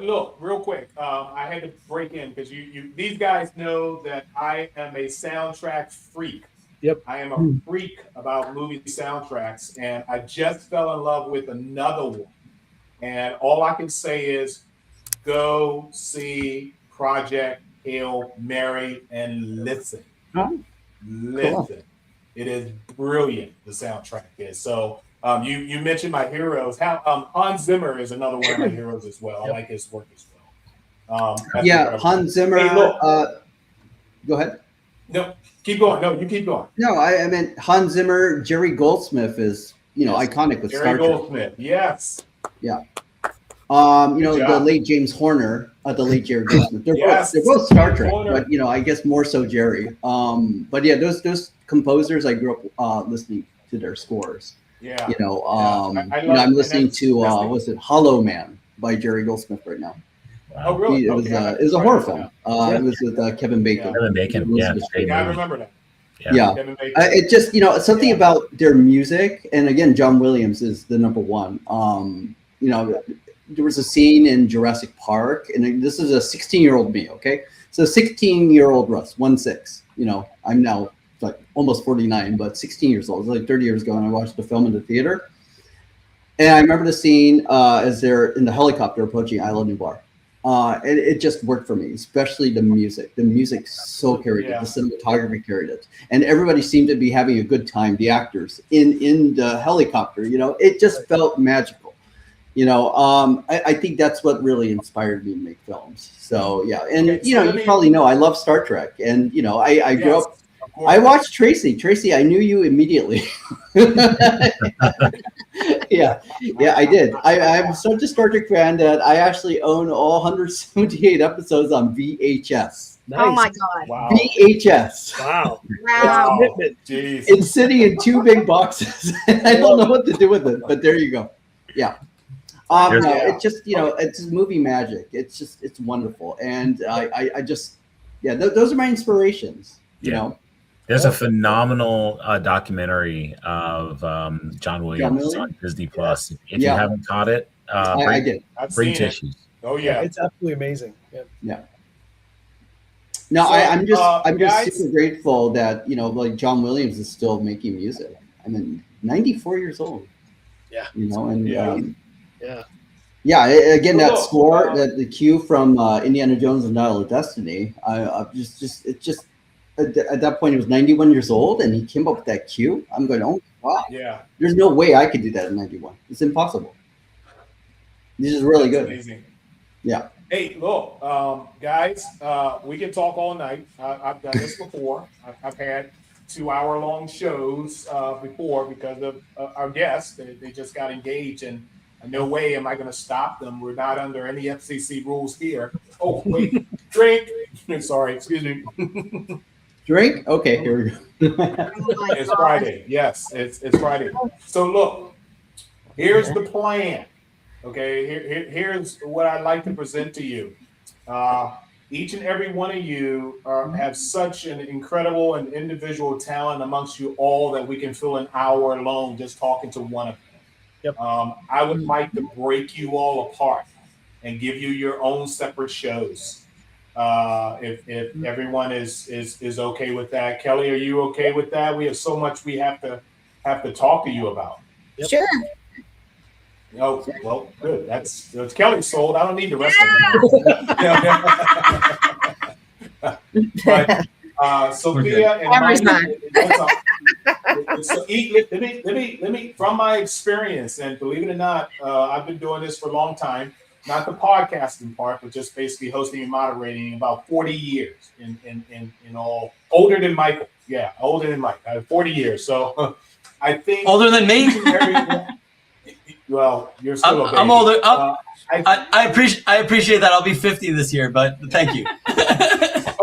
Look, real quick, I had to break in because these guys know that I am a soundtrack freak. Yep. I am a freak about movie soundtracks, and I just fell in love with another one. And all I can say is go see Project Hail Mary and listen. Listen. Cool. It is brilliant, the soundtrack is. So you mentioned my heroes. Hans Zimmer is another one of my heroes as well. I like his work as well. Yeah, Hans Zimmer. Hey, look. Go ahead. No, keep going. No, you keep going. No, I meant Hans Zimmer. Jerry Goldsmith is, you know, iconic with Star Trek. Jerry Goldsmith, yes. Yeah. You know, the late James Horner, the late Jerry Goldsmith. They're both Star Trek, but, you know, I guess more so Jerry. But yeah, those composers, I grew up listening to their scores. Yeah. You know, I'm listening to was it Hollow Man by Jerry Goldsmith right now. Oh, really? It was a horror film. It was with Kevin Bacon. Kevin Bacon, yeah. I remember that. Yeah. It just, you know, something about their music, and again, John Williams is the number one. You know, there was a scene in Jurassic Park, and this is a 16-year-old me, okay? So 16-year-old Russ, 1-6. You know, I'm now like almost 49, but 16 years old. It was like 30 years ago, and I watched the film in the theater. And I remember the scene as they're in the helicopter approaching Isla Nublar. And it just worked for me, especially the music. The music so carried it. The cinematography carried it, and everybody seemed to be having a good time. The actors in the helicopter, you know, it just felt magical. You know, I think that's what really inspired me to make films. So yeah, and you know, you probably know I love Star Trek, and you know, I grew up. I watched Tracee. Tracee, I knew you immediately. Yeah, I did. I'm such a Star Trek fan that I actually own all 178 episodes on VHS. Oh my God. Wow. VHS. Wow. Wow. Commitment. Jeez. It's sitting in 2 big boxes. I don't know what to do with it, but there you go. Yeah. No, it's just, it's just movie magic. It's wonderful. And I just, those are my inspirations, you know. There's a phenomenal documentary of John Williams on Disney Plus. If you haven't caught it, I did. Bring tissues. Oh yeah, it's absolutely amazing. Yeah. No, So, I'm just guys- super grateful that like John Williams is still making music. I mean, 94 years old. Yeah. And yeah. Again, So that look, score, the cue from Indiana Jones and Dial of Destiny. At that point, he was 91 years old, and he came up with that cue. I'm going, oh wow, Yeah. There's no way I could do that at 91. It's impossible. This is really That's good. amazing. Yeah. Hey, look, guys, we can talk all night. I've done this before. I've had 2-hour-long shows before because of our guests. They just got engaged, and no way am I going to stop them. We're not under any FCC rules here. Oh, wait, drink. Sorry, excuse me. Drink? Okay, here we go. It's Friday. Yes, it's Friday. So look, here's the plan. Okay, here's what I'd like to present to you. Each and every one of you have such an incredible and individual talent amongst you all that we can fill an hour alone just talking to one of them. Yep. I would like to break you all apart and give you your own separate shows. If everyone is okay with that. Kelly, are you okay with that? We have so much we have to talk to you about. Yep. Sure. Oh, well, good. That's Kelly sold. I don't need the rest of them. But Sophia and Mike, so let me from my experience, and believe it or not, I've been doing this for a long time. Not the podcasting part, but just basically hosting and moderating about 40 years in all. Older than Michael. Yeah, older than Mike. I have 40 years. So I think older than me. Well, you're still a baby. I'm older. I appreciate that. I'll be 50 this year, but thank you.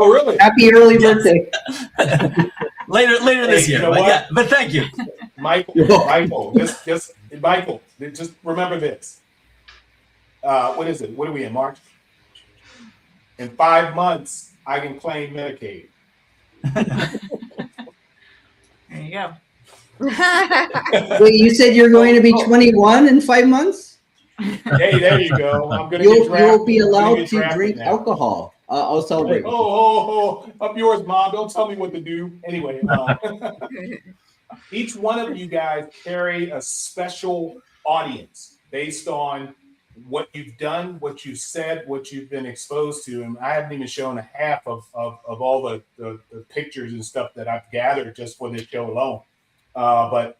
Oh, really? Happy early birthday. later this year. But thank you. Michael, just remember this. What is it? What are we in, March? In 5 months, I can claim Medicaid. There you go. Wait, you said you're going to be 21 in 5 months? Hey, there you go. I'm gonna You'll be allowed to drink alcohol. I'll celebrate. Oh, up yours, Mom. Don't tell me what to do. Anyway, each one of you guys carry a special audience based on what you've done, what you've said, what you've been exposed to. And I haven't even shown a half of all the pictures and stuff that I've gathered just for this show alone. But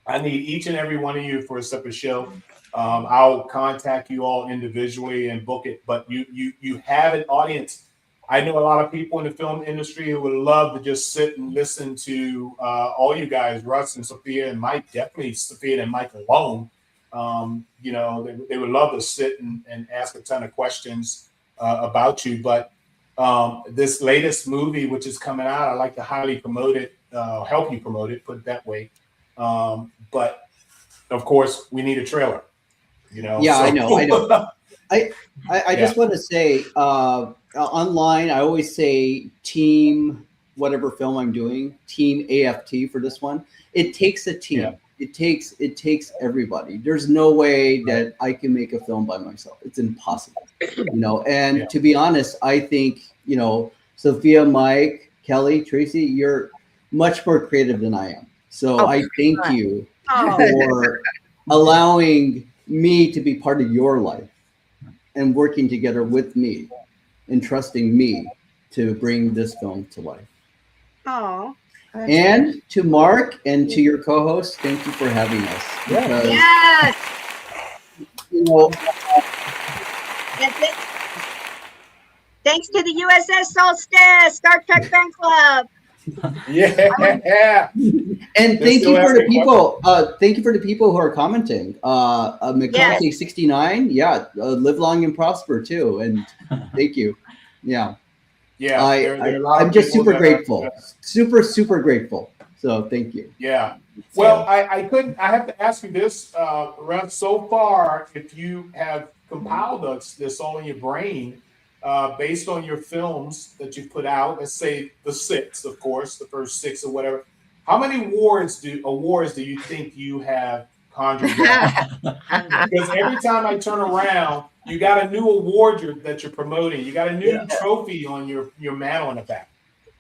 I need each and every one of you for a separate show. I'll contact you all individually and book it, but you have an audience. I know a lot of people in the film industry who would love to just sit and listen to all you guys, Russ and Sophia and Mike, definitely Sophia and Mike alone. They would love to sit and ask a ton of questions about you. But this latest movie, which is coming out, I'd like to highly promote it, help you promote it, put it that way. But of course, we need a trailer. Yeah, so. I know. I just want to say, online, I always say team, whatever film I'm doing, team AFT for this one. It takes a team. Yeah. It takes everybody. There's no way that I can make a film by myself. It's impossible, and to be honest, I think, Sophia, Mike, Kelly, Tracee, you're much more creative than I am. So I thank you for allowing me to be part of your life and working together with me and trusting me to bring this film to life. Oh. And to Mark and to your co-host, thank you for having us. Because, yes. Thanks to the USS Solstice, Star Trek Fan Club. Yeah. And thank you for the people. Thank you for the people who are commenting. McCarthy 69. Yeah, live long and prosper too. And thank you. Yeah. Yeah. I'm just super grateful. Super grateful. So thank you. Yeah. Well, I have to ask you this, Russ, so far, if you have compiled this all in your brain, based on your films that you've put out, let's say the 6, of course, the first 6 or whatever, how many awards do you think you have conjured up? Because every time I turn around, you got a new award that you're promoting. You got a new trophy on your mantle in the back.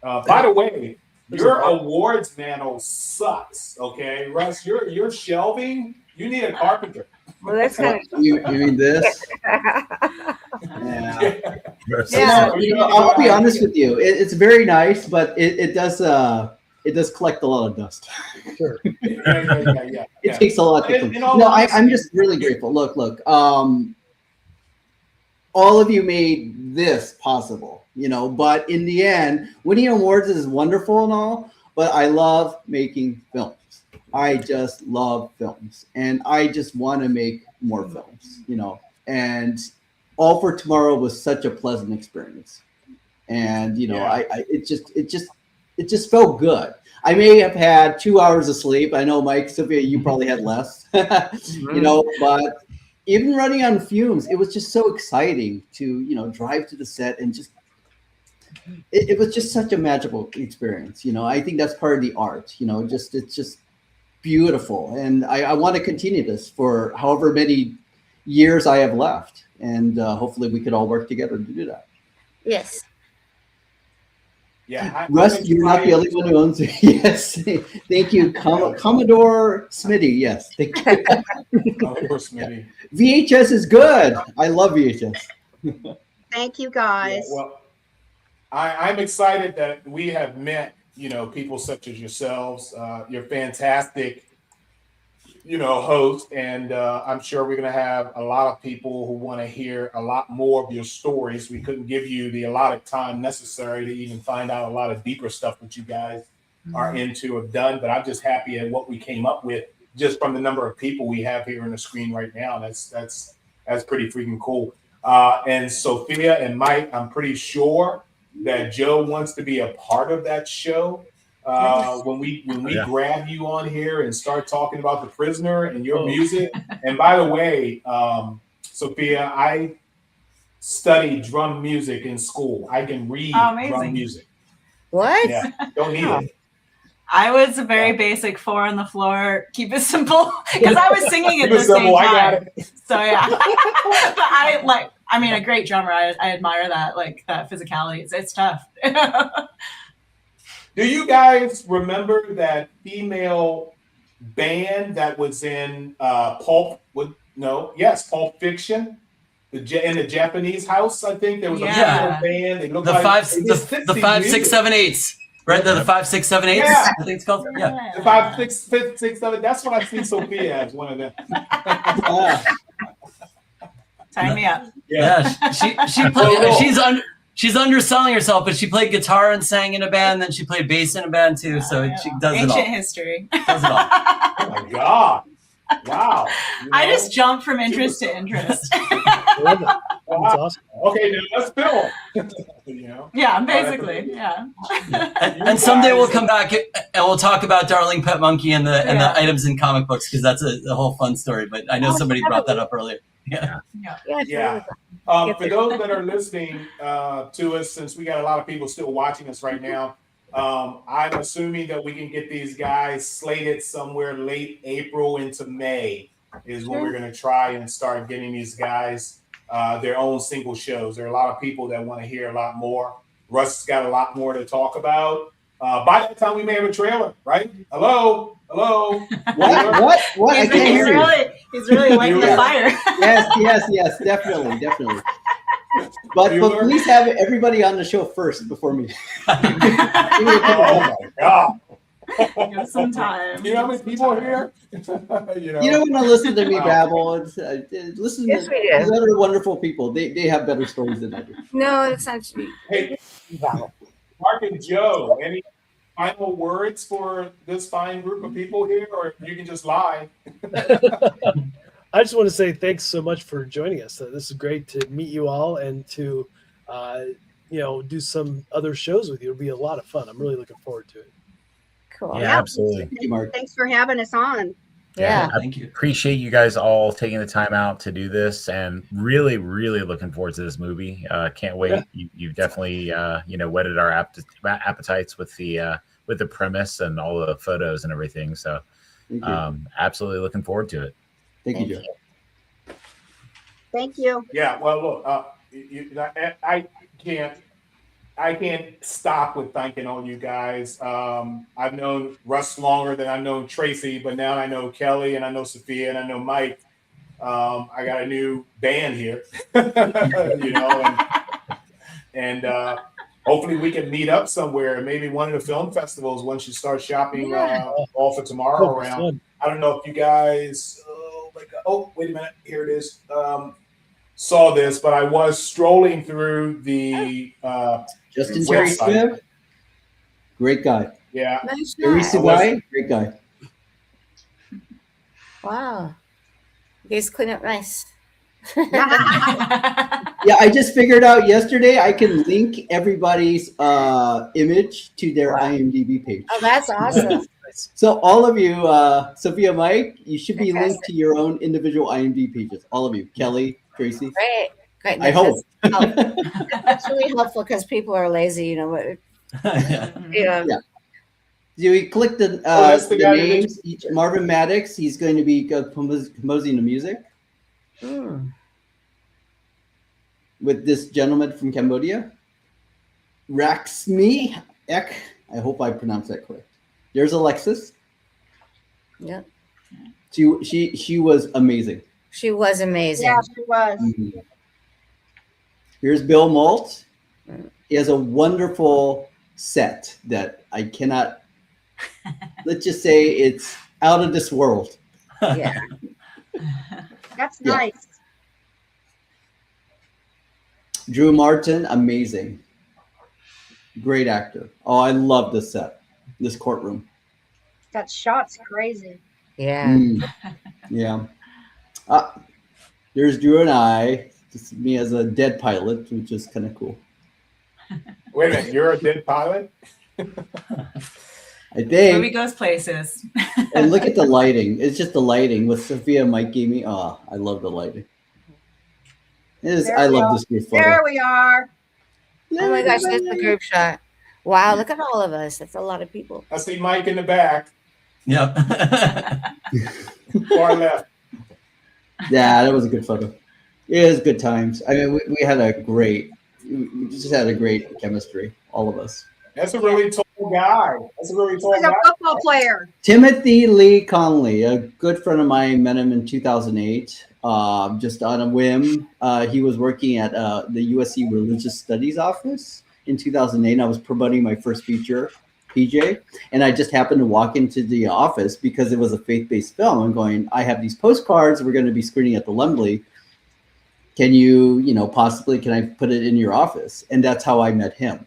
By the way, your awards mantle sucks. Okay, Russ, your shelving. You need a carpenter. Well, that's kind of you mean this? Yeah. I'll be honest with you. It's very nice, but it does collect a lot of dust. Sure. It takes a lot to clean. No, I'm just really grateful. Look. All of you made this possible, but in the end, winning awards is wonderful and all, but I love making films. I just love films, and I just want to make more films, and All for Tomorrow was such a pleasant experience. And, it just felt good. I may have had 2 hours of sleep. I know, Mike, Sophia, you probably had less, but even running on fumes, it was just so exciting to, drive to the set and just, it was just such a magical experience. I think that's part of the art, it's just beautiful. And I want to continue this for however many years I have left. And hopefully we could all work together to do that. Yes. Yeah. Russ, you're not the only one who owns it. Yes. Thank you. Commodore Smitty. Yes. Thank you. Commodore Smitty. VHS is good. I love VHS. Thank you, guys. Yeah, well, I'm excited that we have met, people such as yourselves. You're fantastic, host. And I'm sure we're going to have a lot of people who want to hear a lot more of your stories. We couldn't give you the allotted time necessary to even find out a lot of deeper stuff that you guys are into, have done. But I'm just happy at what we came up with just from the number of people we have here on the screen right now. That's pretty freaking cool. And Sophia and Mike, I'm pretty sure that Joe wants to be a part of that show. When we grab you on here and start talking about The Prisoner and your music. And by the way, Sophia, I studied drum music in school. I can read drum music. What? Yeah, don't need it. I was a very basic 4 on the floor, keep it simple, because I was singing at the same time. I got it. So yeah, but a great drummer. I admire that, that physicality. It's tough. Do you guys remember that female band that was in Pulp Fiction? In the Japanese house, I think there was a female band. They looked the like 5, 6, 7, 8s. Right, the 5, 6, 7, 8s. Yeah. I think it's called. Yeah, the 5, 6, 5, 6, 7. That's what I see Sophia as, one of them. Sign me up. Yeah, she played. She's underselling herself, but she played guitar and sang in a band. Then she played bass in a band too. So she does it all. Ancient history. Does it all. Oh my God! Wow. I just jump from interest to interest. That's awesome. Okay, now let's film. Yeah, basically. Yeah. And someday we'll come back and we'll talk about Darling Pet Monkey and the items in comic books, because that's a whole fun story. But I know somebody brought that up earlier. Yeah. For those that are listening to us, since we got a lot of people still watching us right now, I'm assuming that we can get these guys slated somewhere late April into May is when we're going to try and start getting these guys their own single shows. There are a lot of people that want to hear a lot more. Russ has got a lot more to talk about. By that time, we may have a trailer, right? Hello? What? I can't hear you. He's really lighting the fire. Yes, definitely. But please have everybody on the show first before me. Oh my God. Give some time. You know how many people are here? You don't want to listen to me babble. Listen to these other wonderful people. They have better stories than I do. No, that's not true. Hey, Mark and Joe, final words for this fine group of people here, or you can just lie? I just want to say thanks so much for joining us. This is great to meet you all and to, do some other shows with you. It'll be a lot of fun. I'm really looking forward to it. Cool. Yeah, absolutely. Thank you, Mark. Thanks for having us on. Yeah. Thank you. Appreciate you guys all taking the time out to do this, and really, really looking forward to this movie. Can't wait. Yeah. You've definitely, whetted our appetites with the premise and all the photos and everything. So, Thank you. absolutely looking forward to it. Thank you, Joe. Thank you. Yeah, well, look, I can't stop with thanking all you guys. I've known Russ longer than I've known Tracee, but now I know Kelli and I know Sophia and I know Mike. I got a new band here, and hopefully we can meet up somewhere, maybe one of the film festivals once you start shopping all for tomorrow around. I don't know if you guys, wait a minute, here it is. Saw this, but I was strolling through the Justin Jerry website. Smith, great guy. Yeah. Nice Teresa guy. Guy, great guy. Wow. You guys clean up nice. Yeah, I just figured out yesterday I can link everybody's image to their IMDb page. Oh, that's awesome. So all of you, Sophia, Mike, you should be Fantastic. linked to your own individual IMDb pages. All of you, Kelli, Tracee. Great. Great. I hope. That's really helpful because people are lazy, you know. Yeah. So we click the that's the guy that names. Marvin Maddox, he's going to be composing the music with this gentleman from Cambodia, Raxmi Ek. I hope I pronounced that correct. There's Alexis. Yep. She was amazing. She was amazing. Yeah, she was. Mhm. Here's Bill Molt. He has a wonderful set that I cannot. Let's just say it's out of this world. Yeah. That's Yeah. nice. Drew Martin, amazing. Great actor. Oh, I love this set, this courtroom. That shot's crazy. Yeah. Yeah. There's Drew and I. Just me as a dead pilot, which is kind of cool. Wait a minute, you're a dead pilot? I think. Movie goes places. And look at the lighting. It's just the lighting. With Sophia, Mike gave me. Oh, I love the lighting. I love this group photo. There we are. Oh my gosh, that's the group shot. Wow, look at all of us. That's a lot of people. I see Mike in the back. Yep. Far left. Yeah, that was a good photo. It was good times. I mean, we had a great. We just had a great chemistry, all of us. That's a really tall guy. That's a really tall He's a guy. football player. Timothy Lee Conley, a good friend of mine, met him in 2008. Just on a whim. He was working at the USC Religious Studies office in 2008. I was promoting my first feature, PJ, and I just happened to walk into the office because it was a faith-based film. I'm going, I have these postcards. We're going to be screening at the Lumbly. Can you, possibly, can I put it in your office? And that's how I met him.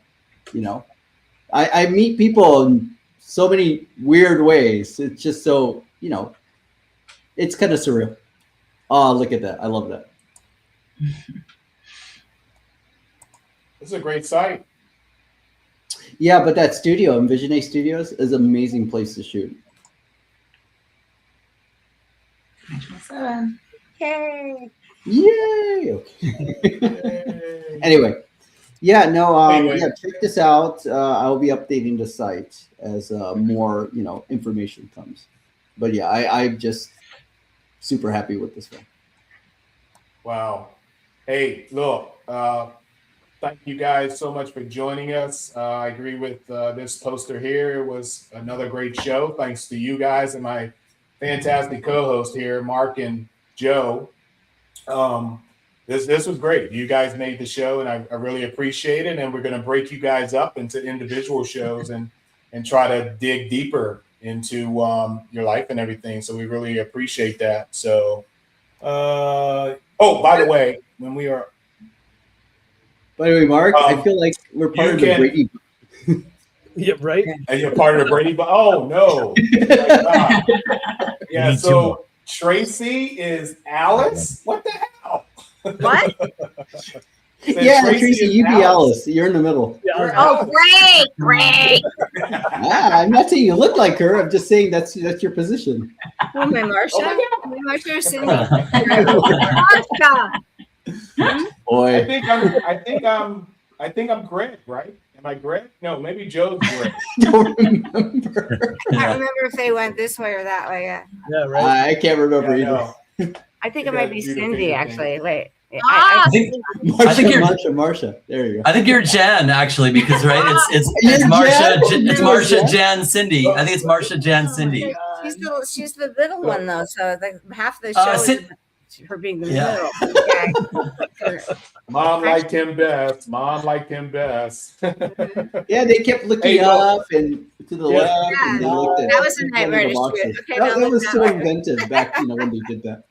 I meet people in so many weird ways. It's just so, it's kind of surreal. Oh, look at that. I love that. This is a great site. Yeah, but that studio, Envision A Studios, is an amazing place to shoot. Yay. Yay! Okay. Anyway, yeah, check this out. I'll be updating the site as more, information comes. But yeah, I'm just super happy with this one. Wow. Hey, look, thank you guys so much for joining us. I agree with this poster here. It was another great show. Thanks to you guys and my fantastic co-host here, Mark and Joe. This was great. You guys made the show, and I really appreciate it. And we're going to break you guys up into individual shows and try to dig deeper into your life and everything. So we really appreciate that. So, by the way, By the way, Mark, I feel like we're part of the Brady. Yeah, right. And you're part of the Brady, but oh no. Yeah, Me so Tracee is Alice. What the hell? What? Yeah, Tracee, you be Alice. You're in the middle. Oh, great. I'm not saying you look like her. I'm just saying that's your position. Who am I, Marsha? Am I Marsha or Cindy? Marsha. Boy. I think I'm Greg, right? Am I Greg? No, maybe Joe's Greg. Don't remember. I can't remember if they went this way or that way. Yeah, right. I can't remember either. I think it might be Cindy, actually. Wait. I think you're Marsha. There you go. I think you're Jan actually, because right, it's Marsha, Jan, Cindy. I think it's Marsha, Jan, Cindy. She's the middle one though, so half the show is her being the middle. Mom liked him best. Yeah, they kept looking up and to the left. And they looked at that was a nightmare to shoot. Okay, that was so inventive back, when they did that.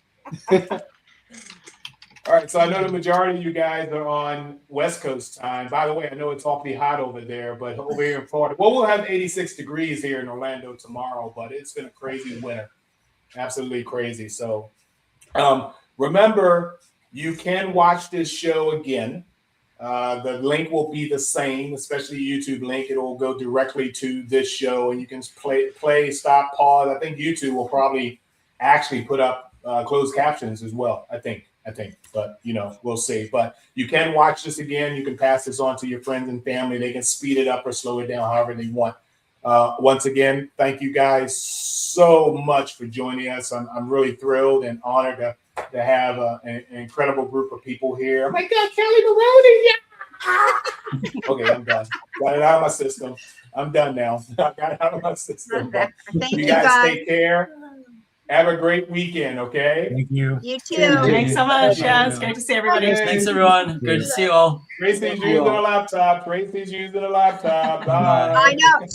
All right, so I know the majority of you guys are on West Coast time. By the way, I know it's awfully hot over there, but over here in Florida, well, we'll have 86 degrees here in Orlando tomorrow, but it's been a crazy winter, absolutely crazy. So remember, you can watch this show again. The link will be the same, especially YouTube link. It will go directly to this show, and you can play, stop, pause. I think YouTube will probably actually put up closed captions as well, I think, but we'll see. But you can watch this again. You can pass this on to your friends and family. They can speed it up or slow it down however they want. Once again, thank you guys so much for joining us. I'm really thrilled and honored to have an incredible group of people here. Oh my God, Kelli Maroney! Yeah! Okay, I'm done. Got it out of my system. I'm done now. I got it out of my system. Thank you guys take care. Have a great weekend, okay? Thank you. You too. Thanks so much. Yeah, it's great to see everybody. Okay. Thanks everyone. Great to see you all. Tracee's using a laptop. Bye. I know.